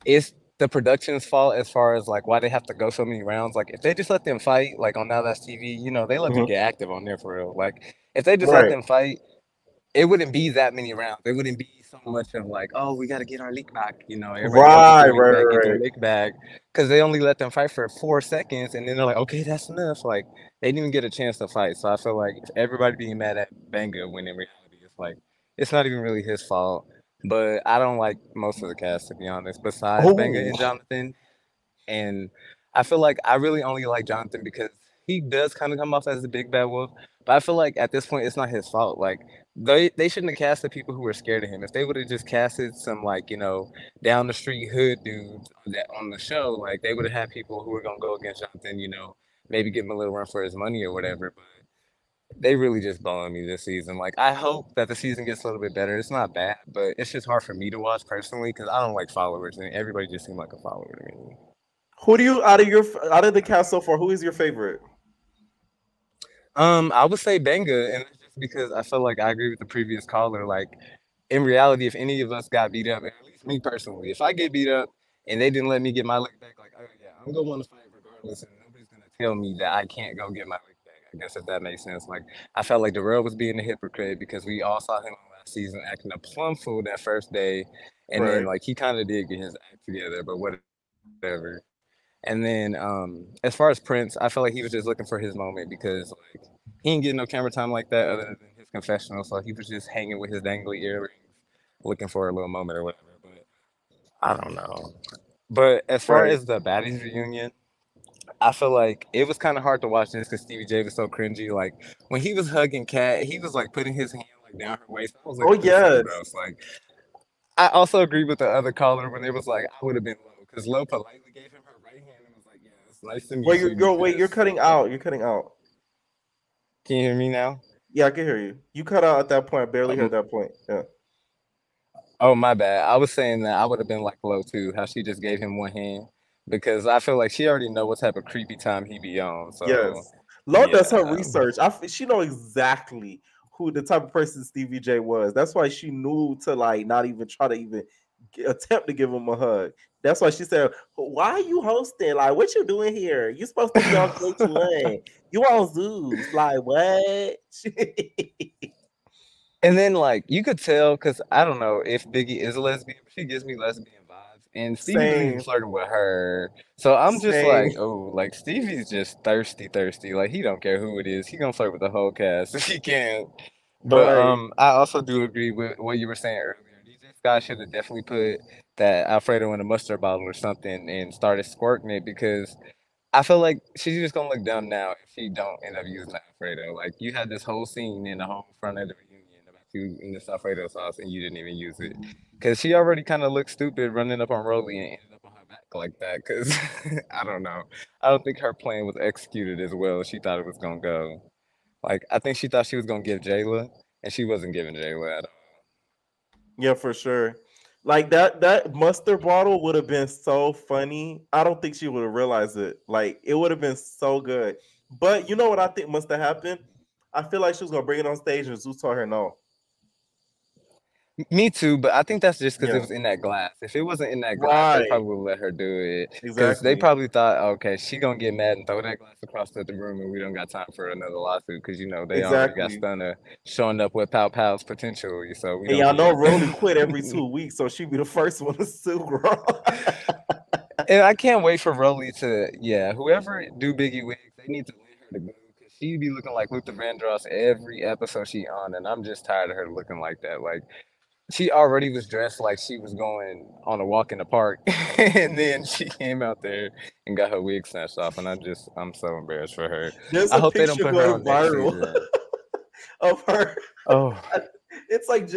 it's the production's fault as far as like why they have to go so many rounds. Like if they just let them fight, like on Now That's TV, you know, they let them get active on there for real. Like if they just let them fight, it wouldn't be that many rounds. It wouldn't be so much of like, oh, we got to get our lick back. You know, everybody go get Right, their right, lick back, get right, their right. lick back, because they only let them fight for 4 seconds, and then they're like, okay, that's enough. Like they didn't even get a chance to fight. So I feel like if everybody being mad at Banga when in reality it's like it's not even really his fault. But I don't like most of the cast to be honest. Besides Banga Oh, and Jonathan, and I feel like I really only like Jonathan because he does kind of come off as a big bad wolf. But I feel like at this point, it's not his fault. Like they shouldn't have casted people who were scared of him. If they would have just casted some like down the street hood dudes on the show, like they would have had people who were gonna go against Jonathan. Maybe give him a little run for his money or whatever. But they really just blowing me this season. Like I hope that the season gets a little bit better. It's not bad, but it's just hard for me to watch personally because I don't like followers, and everybody just seemed like a follower to me. who do you out of the cast so far? Who is your favorite? I would say Banga, and that's just because I feel like I agree with the previous caller. Like, in reality, if any of us got beat up, and at least me personally, if I get beat up and they didn't let me get my lick back, like, oh yeah, I'm gonna want to fight regardless, and nobody's gonna tell me that I can't go get my lick back. I guess if that makes sense. Like, I felt like Darrell was being a hypocrite because we all saw him last season acting a plum fool that first day, and then Right. like he kind of did get his act together, but whatever. And then as far as Prince, I felt like he was just looking for his moment because like he ain't getting no camera time like that other than his confessional. So he was just hanging with his dangly earrings, looking for a little moment or whatever. But I don't know. But as far Right. as the Baddies reunion, I feel like it was kind of hard to watch this because Stevie J was so cringy. Like when he was hugging Kat, he was like putting his hand like down her waist. I was like, Oh this is so yes. gross. Like I also agree with the other caller when it was like I would have been low because Low politely gave him her right hand and was like, yeah, it's nice to Wait, meet you you're because cutting out. You're cutting out. can you hear me now? Yeah, I can hear you. You cut out at that point. I barely heard Um, that point. Yeah. oh my bad. I was saying that I would have been like Low too, how she just gave him one hand because I feel like she already know what type of creepy time he be on. So Yes. Lo does her yeah. research. She know exactly who the type of person Stevie J was. That's why she knew to like not even try to even attempt to give him a hug. That's why she said, "Why are you hosting? Like, what you doing here? You supposed to be on VH1. You on Zeus? Like, what?" And then like you could tell because I don't know if Biggie is a lesbian, but she gives me lesbian vibes. And Stevie was even Same, flirting with her. So I'm just like, same. oh, like Stevie's just thirsty, thirsty. Like he don't care who it is. He gonna flirt with the whole cast if he can. But Right. I also do agree with what you were saying earlier. DJ Scott should have definitely put that Alfredo in a mustard bottle or something and started squirting it because I feel like she's just gonna look dumb now if she don't end up using Alfredo. Like you had this whole scene in the whole front of the reunion about you in this Alfredo sauce and you didn't even use it because she already kind of looked stupid running up on Rolly and ended up on her back like that. Because I don't know, I don't think her plan was executed as well as she thought it was gonna go. Like I think she thought she was gonna give Jayla, and she wasn't giving Jayla at all. Yeah, for sure. Like that mustard bottle would have been so funny. I don't think she would have realized it. Like it would have been so good. But you know what I think must have happened? I feel like she was gonna bring it on stage and Zeus told her no. Me too, but I think that's just because it Yeah. was in that glass. If it wasn't in that glass, they Right. probably would let her do it because they Exactly. probably thought, okay, she gonna get mad and throw that glass across the room, and we don't got time for another lawsuit because they already got Exactly. Stunner showing up with Pow Pow's potential, so we And don't y'all know need Rolly quit every it. 2 weeks, so she'd be the first one to sue, bro. And I can't wait for Rolly to, yeah, whoever do Biggie wigs, they need to let her to go because she be looking like Luther Vandross every episode she on, and I'm just tired of her looking like that. Like she already was dressed like she was going on a walk in the park, and then she came out there and got her wig snatched off, and I'm so embarrassed for her. There's I a hope they don't picture put her going on next viral season. of her. Oh, It's like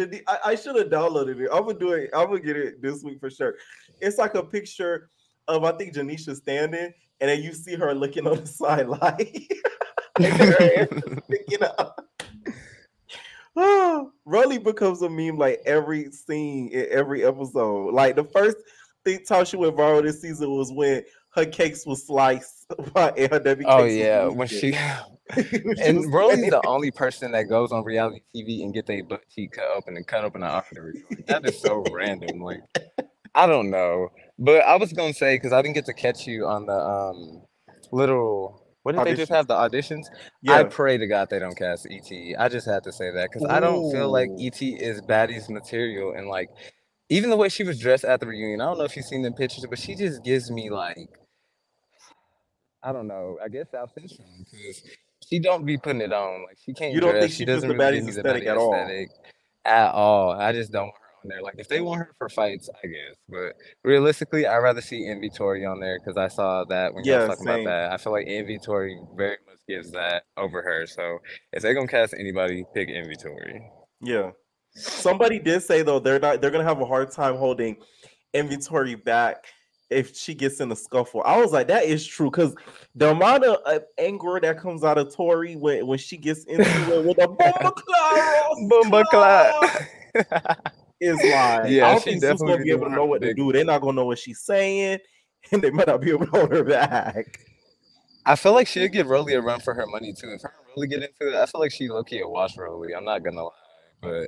I should have downloaded it. I'm gonna do it. I'm gonna get it this week for sure. It's like a picture of I think Janisha standing, and then you see her looking on the sideline, and then her hair is sticking up. Rolly becomes a meme like every scene in every episode. Like the first thing time she went viral this season was when her cakes was sliced by LW oh Cakes was yeah, when leaving. she When she was and Rolly's standing. the only person that goes on reality TV and get their butt cheek cut open and cut open an artery. Like that is so random. Like I don't know, but I was gonna say because I didn't get to catch you on the little What did they just Auditions. have the auditions? I Yeah. pray to God they don't cast ET. I just had to say that because I don't feel like Ooh. ET is Baddie's material, and like even the way she was dressed at the reunion. I don't know if you've seen the pictures, but she just gives me like I don't know. I guess South Central because she don't be putting it on. Like she You can't don't dress. think She she fits doesn't the really give baddies me the aesthetic Baddie at all? aesthetic at all. I just don't want her on there. Like if they want her for fights, I guess. But realistically, I'd rather see Envy Tori on there because I saw that when y'all was Yeah, talking about same. that. I feel like Envy Tori very much gives that over her. So if they're gonna cast anybody, pick Envy Tori. Yeah. Somebody did say though they're gonna have a hard time holding inventory back if she gets in a scuffle. I was like, that is true because the amount of anger that comes out of Tori when she gets into it with a bomba Bomba clot. clock is like I Yeah, don't she think Sue's definitely gonna be be able doing to her know what to big. do. They're not gonna know what she's saying, and they might not be able to hold her back. I feel like she'd give Rolly a run for her money too. If her and Rolly get into it, I feel like she low key will watch Rolly. I'm not gonna lie, but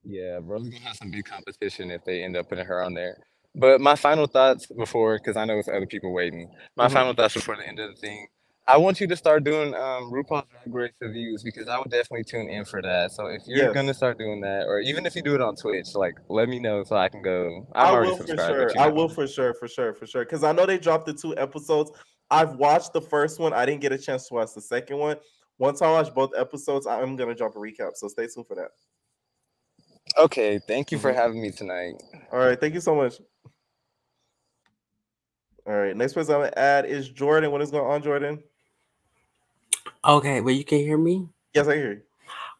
yeah, Rolly gonna have some big competition if they end up putting her on there. But my final thoughts before, because I know it's other people waiting. My Mhm. final thoughts before the end of the thing. I want you to start doing RuPaul's Drag Race reviews because I would definitely tune in for that. So if you're Yes. gonna start doing that, or even if you do it on Twitch, like let me know so I can go. I'm I already will for subscribed, but sure. you I know. will for sure, for sure, for sure. Because I know they dropped the 2 episodes. I've watched the first one. I didn't get a chance to watch the second one. Once I watch both episodes, I'm gonna drop a recap. So stay tuned for that. Okay, thank you for Mhm. having me tonight. All right, thank you so much. All right, next person I'm gonna add is Jordan. What is going on, Jordan? Okay, but you can hear me? Yes, I hear you.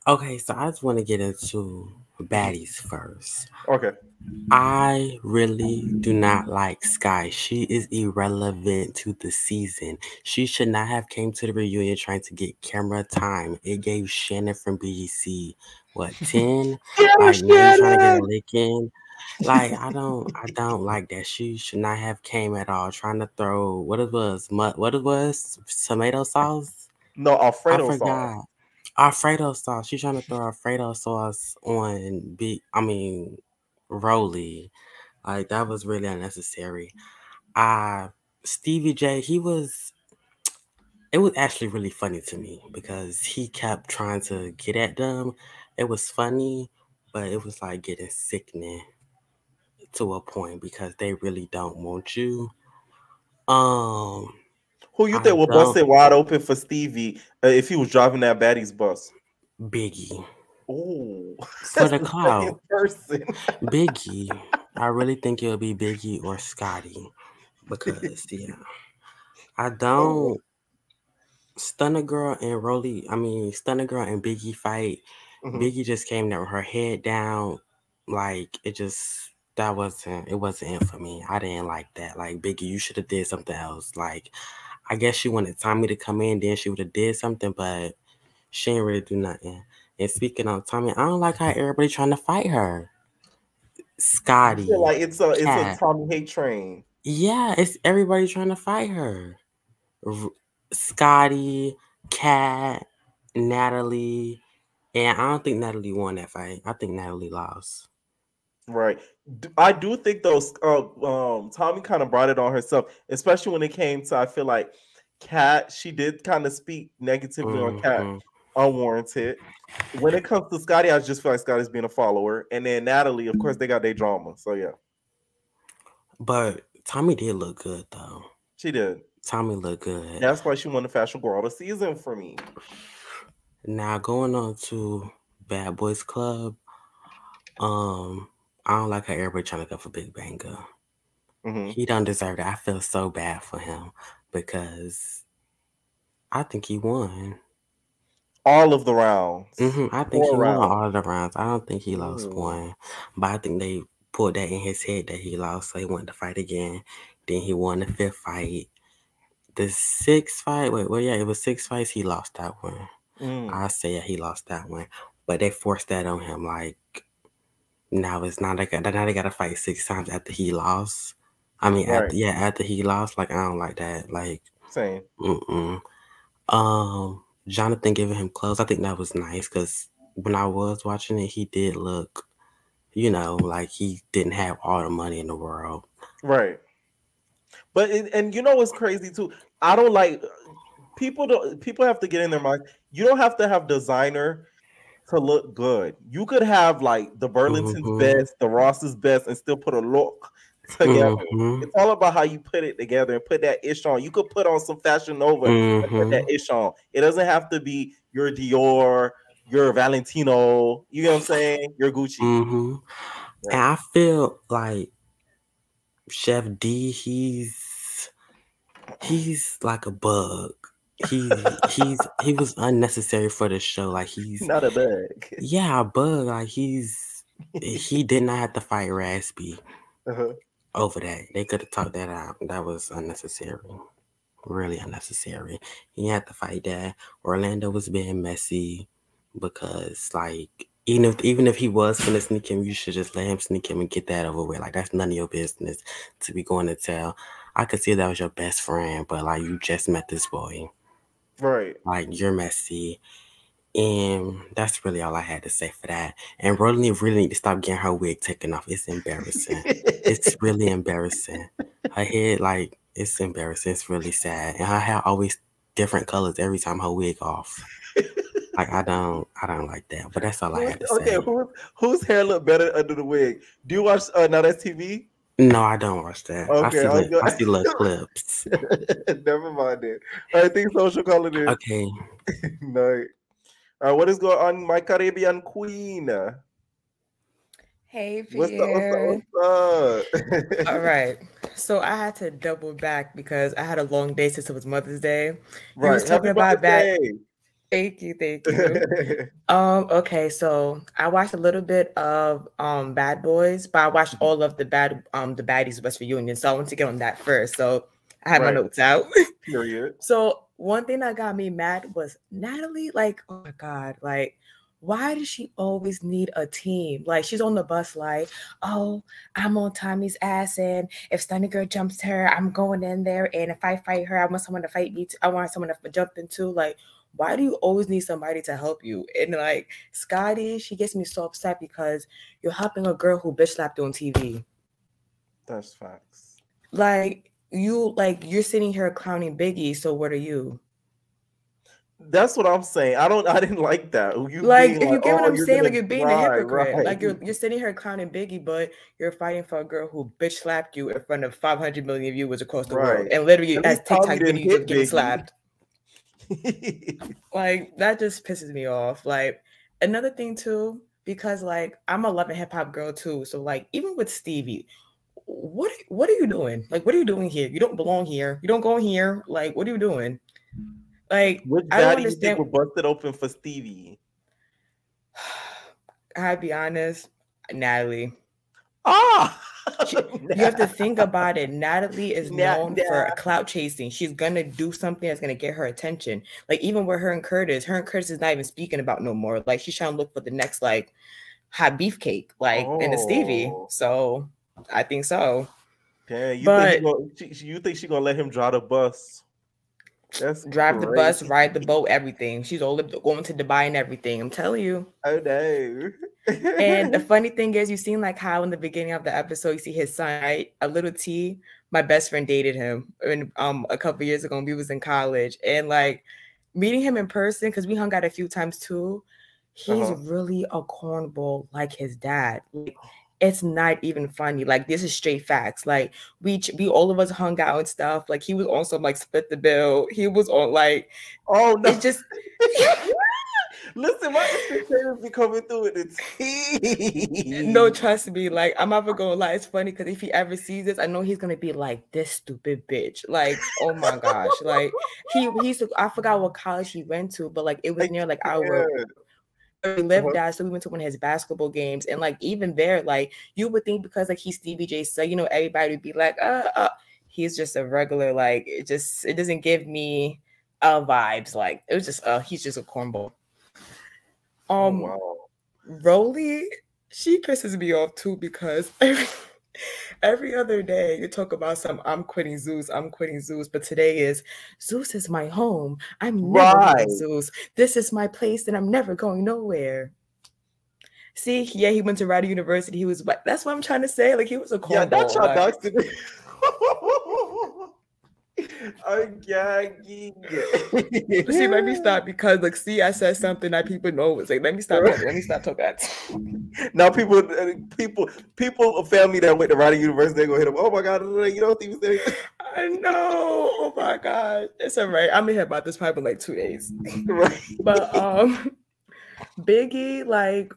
Okay, so I just want to get into Baddies first. Okay. I really do not like Sky. She is irrelevant to the season. She should not have came to the reunion trying to get camera time. It gave Shannon from BGC what 10? Like now you trying to get a lick in. Like I don't like that. She should not have came at all. Trying to throw what it was tomato sauce. No, I Alfredo sauce. forgot. Alfredo sauce. She's trying to throw Alfredo sauce on Rolly. Like that was really unnecessary. Stevie J, it was actually really funny to me because he kept trying to get at them. It was funny, but it was like getting sickening to a point because they really don't want you. Um, Who you I think will bust don't it wide open for Stevie if he was driving that baddie's bus? Biggie Oh, for that's the the second clout. person. Biggie. I really think it'll be Biggie or Scotty because I Oh, don't Stunner Girl and Biggie fight. mhm. Biggie just came there with her head down, like it wasn't it for me. I didn't like that. Like Biggie, you should have did something else. Like I guess she wanted Tommy to come in, then she would have did something, but she didn't really do nothing. And speaking of Tommy, I don't like how everybody trying to fight her. You feel Scotty, like it's a Cat. Tommy hate train. Yeah, it's everybody trying to fight her. R- Scotty, Cat, Natalie, and I don't think Natalie won that fight. I think Natalie lost. Right. I do think those Tommy kind of brought it on herself, especially when it came to I feel like Kat, she did kind of speak negatively on Kat Hmm. unwarranted. When it comes to Scotty, I just feel like Scotty's being a follower. And then Natalie, of course, they got their drama. So yeah, But Tommy did look good though. she did. Tommy looked good. That's why she won the Fashion Girl of the Season for me. Now going on to Bad Boys Club. I don't like how everybody trying to go for Big Banga. Hmm. He don't deserve it. I feel so bad for him because I think he won. All of the rounds. I think he 4 won rounds. all the rounds. I don't think he lost Ooh. one, but I think they put that in his head that he lost, so he wanted to fight again. Then he won the fifth fight. The sixth fight, yeah, it was 6 fights. He lost that one. Mm. I say he lost that one, but they forced that on him. Like now it's not like now they got to fight 6 times after he lost. I mean, Right. after he lost, like I don't like that. Like, Same. mm-mm. Jonathan giving him clothes, I think that was nice because when I was watching it, he did look, like he didn't have all the money in the world. Right. But and you know what's crazy too? I don't like People have to get in their mind. You don't have to have designer to look good. You could have like the Burlington's best, the Ross's best, and still put a look together. It's all about how you put it together and put that ish on. You could put on some Fashion Nova and put that ish on. It doesn't have to be your Dior, your Valentino. You know what I'm saying? Your Gucci. And I feel like Chef D, he's like a bug. He was unnecessary for the show. Like he's not a bug. Yeah, a bug. Like he did not have to fight Raspy over that. They could have talked that out. That was unnecessary. Really unnecessary. He had to fight that. Orlando was being messy because like even if he was gonna sneak him, you should just let him sneak him and get that over with. Like that's none of your business to be going to tell. I could see that was your best friend, but like you just met this boy. Right. Like you're messy. And that's really all I had to say for that. And Rollie really need to stop getting her wig taken off. It's embarrassing. It's really embarrassing. Her head, like, it's embarrassing. It's really sad. And her hair always different colors every time her wig off. Like I don't like that. But that's all I had to say. Okay, whose hair look better under the wig? Do you watch Now That's TV? No, I don't watch that. Okay, I see little clips. Never mind it. I think social calling it. Okay. No. What is going on, my Caribbean queen? Hey, what's Pierre. up? All right. So I had to double back because I had a long day since it was Mother's Day. Right. We was talking about that. Thank you. Okay, so I watched a little bit of Bad Boys, but I watched all of the Baddies West Reunion. So I want to get on that first. So I had my notes out. Period. So one thing that got me mad was Natalie, like, oh my God, like, why does she always need a team? Like, she's on the bus like, oh, I'm on Tommy's ass, and if Stunna Girl jumps her, I'm going in there, and if I fight her, I want someone to fight me too. I want someone to jump in too. Like, why do you always need somebody to help you? And like, Scotty, she gets me so upset because you're helping a girl who bitch slapped you on TV. That's facts. Like, you're sitting here clowning Biggie, so what are you? That's what I'm saying. I didn't like that. You get what I'm saying, like you're being a hypocrite. Right. Like you're sitting here clowning Biggie, but you're fighting for a girl who bitch slapped you in front of 500 million viewers across the world, and literally as TikTok videos of getting slapped. Like that just pisses me off. Like another thing too, because like I'm a love and hip hop girl too. So like even with Stevie, what are you doing? Like what are you doing here? You don't belong here. You don't go here. Like what are you doing? Like which baddie you think were busted open for Stevie? I'll be honest, Natalie. You have to think about it. Natalie is known for clout chasing. She's gonna do something that's gonna get her attention. Like even with her and Curtis is not even speaking about no more. Like she's trying to look for the next like hot beefcake, like in the Stevie. So I think so. Damn, you think she's gonna let him drive the bus? That's drive the bus, ride the boat, everything. She's all going to Dubai and everything. I'm telling you. Oh no. And the funny thing is, you seen like how in the beginning of the episode, you see his son, right? A little T. My best friend dated him a couple years ago when we was in college, and like meeting him in person because we hung out a few times too. He's really a cornball like his dad. Like, it's not even funny. Like this is straight facts. Like we all of us hung out and stuff. Like he was on some like split the bill. He was on like, oh no, it's just listen. My Instagram be coming through with the tea. No, trust me. Like I'm never gonna lie. It's funny because if he ever sees this, I know he's gonna be like this stupid bitch. Like oh my gosh. Like he's I forgot what college he went to, but like it was near like our. We lived at, so we went to one of his basketball games, and like even there, like you would think because like he's Stevie J, so you know everybody would be like, he's just a regular, like it doesn't give me vibes. Like it was just he's just a cornball. Rollie, she pisses me off too because every other day you talk about I'm quitting Zeus, but today is Zeus is my home. I'm never leaving Zeus. This is my place and I'm never going nowhere. See, yeah, he went to Rider University. He was that's what I'm trying to say. Like he was a cornball. Yeah, that's how I'm gagging. See, let me stop because look, see, I said something that people know was like, let me stop talking. Let me stop talking. Now people, a family that went to Rider University, they go hit them. Oh my God, you don't think you said I know. Oh my God, it's all right. I'm gonna hear about this probably in like 2 days. Right. But Biggie, like,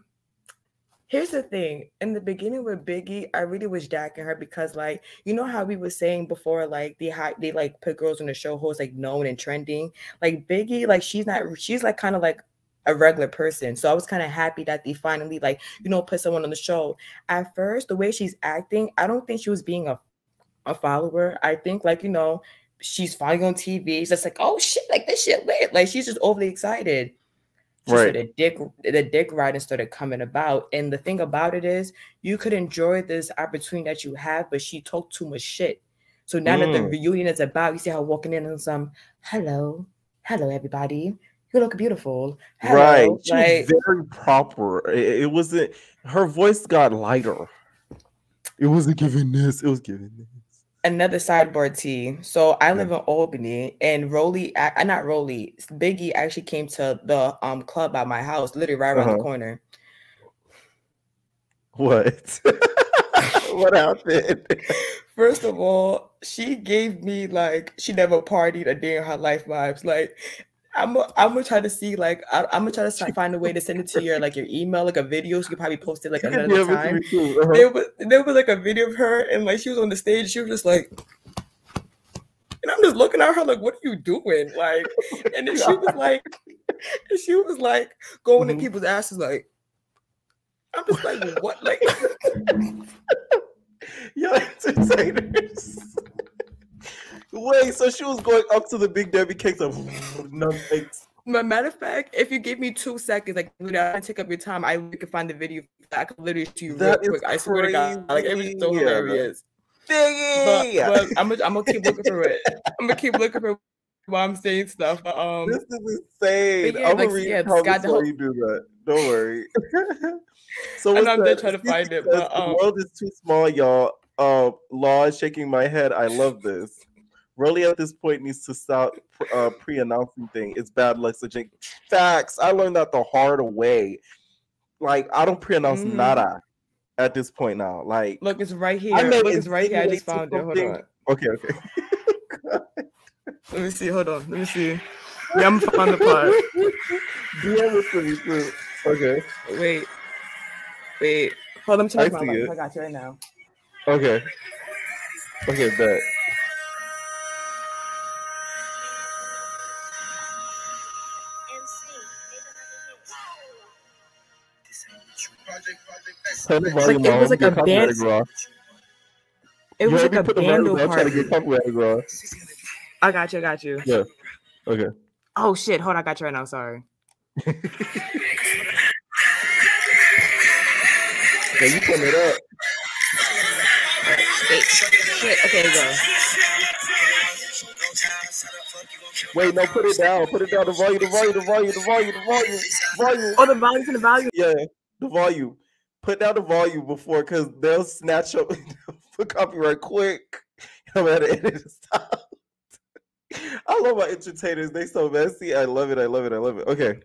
here's the thing. In the beginning with Biggie, I really was jacking her because, like, you know how we were saying before, like they like put girls on the show who's like known and trending. Like Biggie, like she's like kind of like a regular person. So I was kind of happy that they finally like, you know, put someone on the show. At first, the way she's acting, I don't think she was being a follower. I think like, you know, she's following on TV. It's just like, oh shit, like this shit lit. Like she's just overly excited. Right. So the dick riding started coming about. And the thing about it is you could enjoy this opportunity that you have, but she talked too much shit. So now that the reunion is about, you see her walking in and some, hello everybody. You look beautiful. Hello. Right. She like, was very proper. It wasn't, her voice got lighter. It wasn't giving this. It was giving this. Another sidebar T. So I live in Albany, and Biggie actually came to the club by my house, literally right around the corner. What? What happened? First of all, she gave me like she never partied a day in her life vibes. Like I'm gonna try to see like I'm gonna try to find a way to send it to your like your email, like a video. So you could probably post it like another time. There was like a video of her and like she was on the stage. She was just like, and I'm just looking at her like, what are you doing? Like, and then she was like going in people's asses like. I'm just like, what? Like, y'all entertainers. Wait, so she was going up to the Big Debbie cakes of no cakes. Matter of fact, if you give me 2 seconds, like, I don't take up your time, I can find the video. I can literally show you real quick. I swear to God, like, it was so hilarious. But I'm gonna keep looking for it. I'm gonna keep looking for it while I'm saying stuff. But, this is insane. Yeah, I'm gonna read comments while you do that. Don't worry. So I'm there trying to find it. But the world is too small, y'all. Law is shaking my head. I love this. Rollie at this point needs to stop pre-announcing thing. It's bad luck. Such facts. I learned that the hard way. Like I don't pre-announce nada at this point now. Like look, it's right here. It's right here. I just found it. Hold on. Okay. Let me see. Hold on. Let me see. Yeah, I'm gonna find the part. DM it to me too. Okay. Wait. Hold on, check my mic. I got you right now. Okay, bet. Like, it was like a band. It was like a bando party. I got you. Yeah. Okay. Oh shit! Hold on, I got you right now. Sorry. Okay, you putting it up. Shit. Okay, go. Wait, no, put it down. Put it down. The volume. Oh, the volume. Yeah, the volume. Put down the volume before, because they'll snatch up for copyright quick. I'm at the end of this time. I love my entertainers. They so messy. I love it. Okay.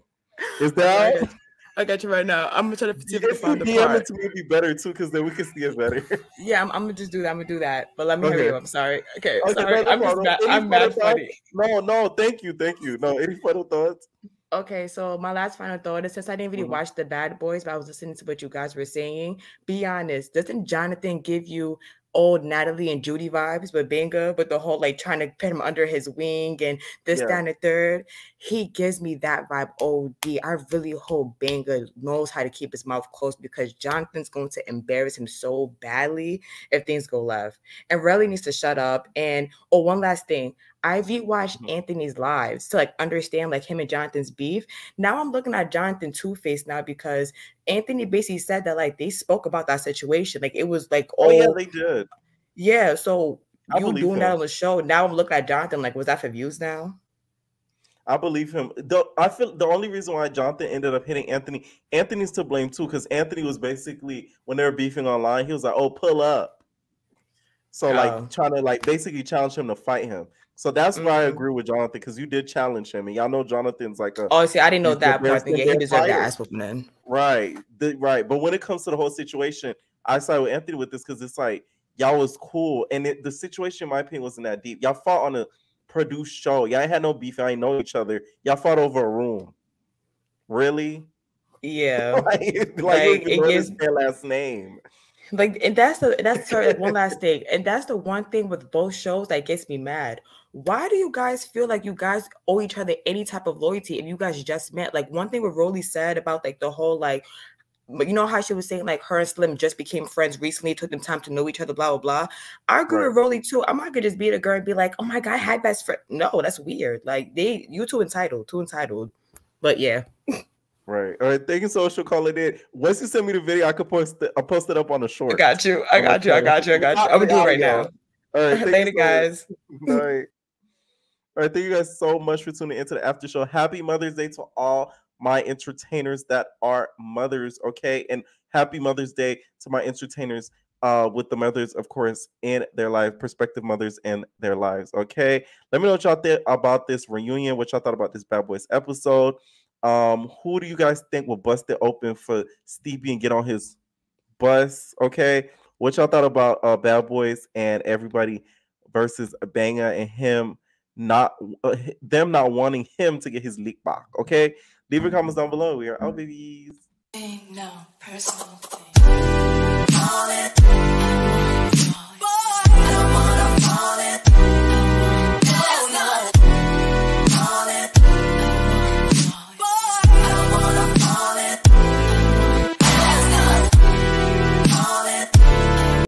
Is that? I got you right now. I'm gonna try to see if I can find the DM part. it to me be better too, because then we can see it better. Yeah, I'm gonna just do that. I'm gonna do that. But let me hurry up. I'm sorry. Okay, sorry. No, I'm mad funny. No, thank you. No, any final thoughts? Okay, so my last final thought is, since I didn't really watch the Bad Boys, but I was listening to what you guys were saying. Be honest, doesn't Jonathan give you old Natalie and Judy vibes with Banga, with the whole like trying to put him under his wing and this, that, and the third? He gives me that vibe. OD. I really hope Banga knows how to keep his mouth closed, because Jonathan's going to embarrass him so badly if things go left. And Relly needs to shut up. And one last thing. I rewatched Anthony's lives to like understand like him and Jonathan's beef. Now I'm looking at Jonathan Two-Face now, because Anthony basically said that like they spoke about that situation. Like it was like, oh yeah, they did. Yeah, so you doing that on the show. Now I'm looking at Jonathan like, was that for views now? I believe him. I feel the only reason why Jonathan ended up hitting Anthony's to blame too, because Anthony was basically, when they were beefing online, he was like, oh, pull up. So like trying to like basically challenge him to fight him. So that's why I agree with Jonathan, because you did challenge him, and y'all know Jonathan's like a. Oh, see, I didn't know he's the that part. best Then yeah, in he the deserved that empire. ass whooping then. Right, right. But when it comes to the whole situation, I side with Anthony with this because it's like y'all was cool, and the situation, in my opinion, wasn't that deep. Y'all fought on a produced show. Y'all ain't had no beef. Y'all ain't know each other. Y'all fought over a room. Really? Yeah. like you don't even know their last name. Like, and sorry, like one last thing, and that's the one thing with both shows that gets me mad. Why do you guys feel like you guys owe each other any type of loyalty if you guys just met? Like, one thing what Rollie said about like the whole like, you know how she was saying like her and Slim just became friends recently, it took them time to know each other, blah blah blah. I agree with Rollie too. I'm not gonna just be the girl and be like, oh my god, I had best friend. No, that's weird. Like you too entitled. But yeah. Right. All right. Thank you so much for calling in. Once you send me the video, I could post it up on the short. I got you. I'm gonna do it right now. All right. Later, guys. All right. All right. Thank you guys so much for tuning into the after show. Happy Mother's Day to all my entertainers that are mothers. Okay. And happy Mother's Day to my entertainers with the mothers, of course, in their life, prospective mothers in their lives. Okay. Let me know what y'all think about this reunion, what y'all thought about this Bad Boys episode. Who do you guys think will bust it open for Stevie and get on his bus? Okay, what y'all thought about Bad Boys and everybody versus Banga and him them not wanting him to get his leak back? Okay, leave your comments down below. We are out, babies. No personal thing.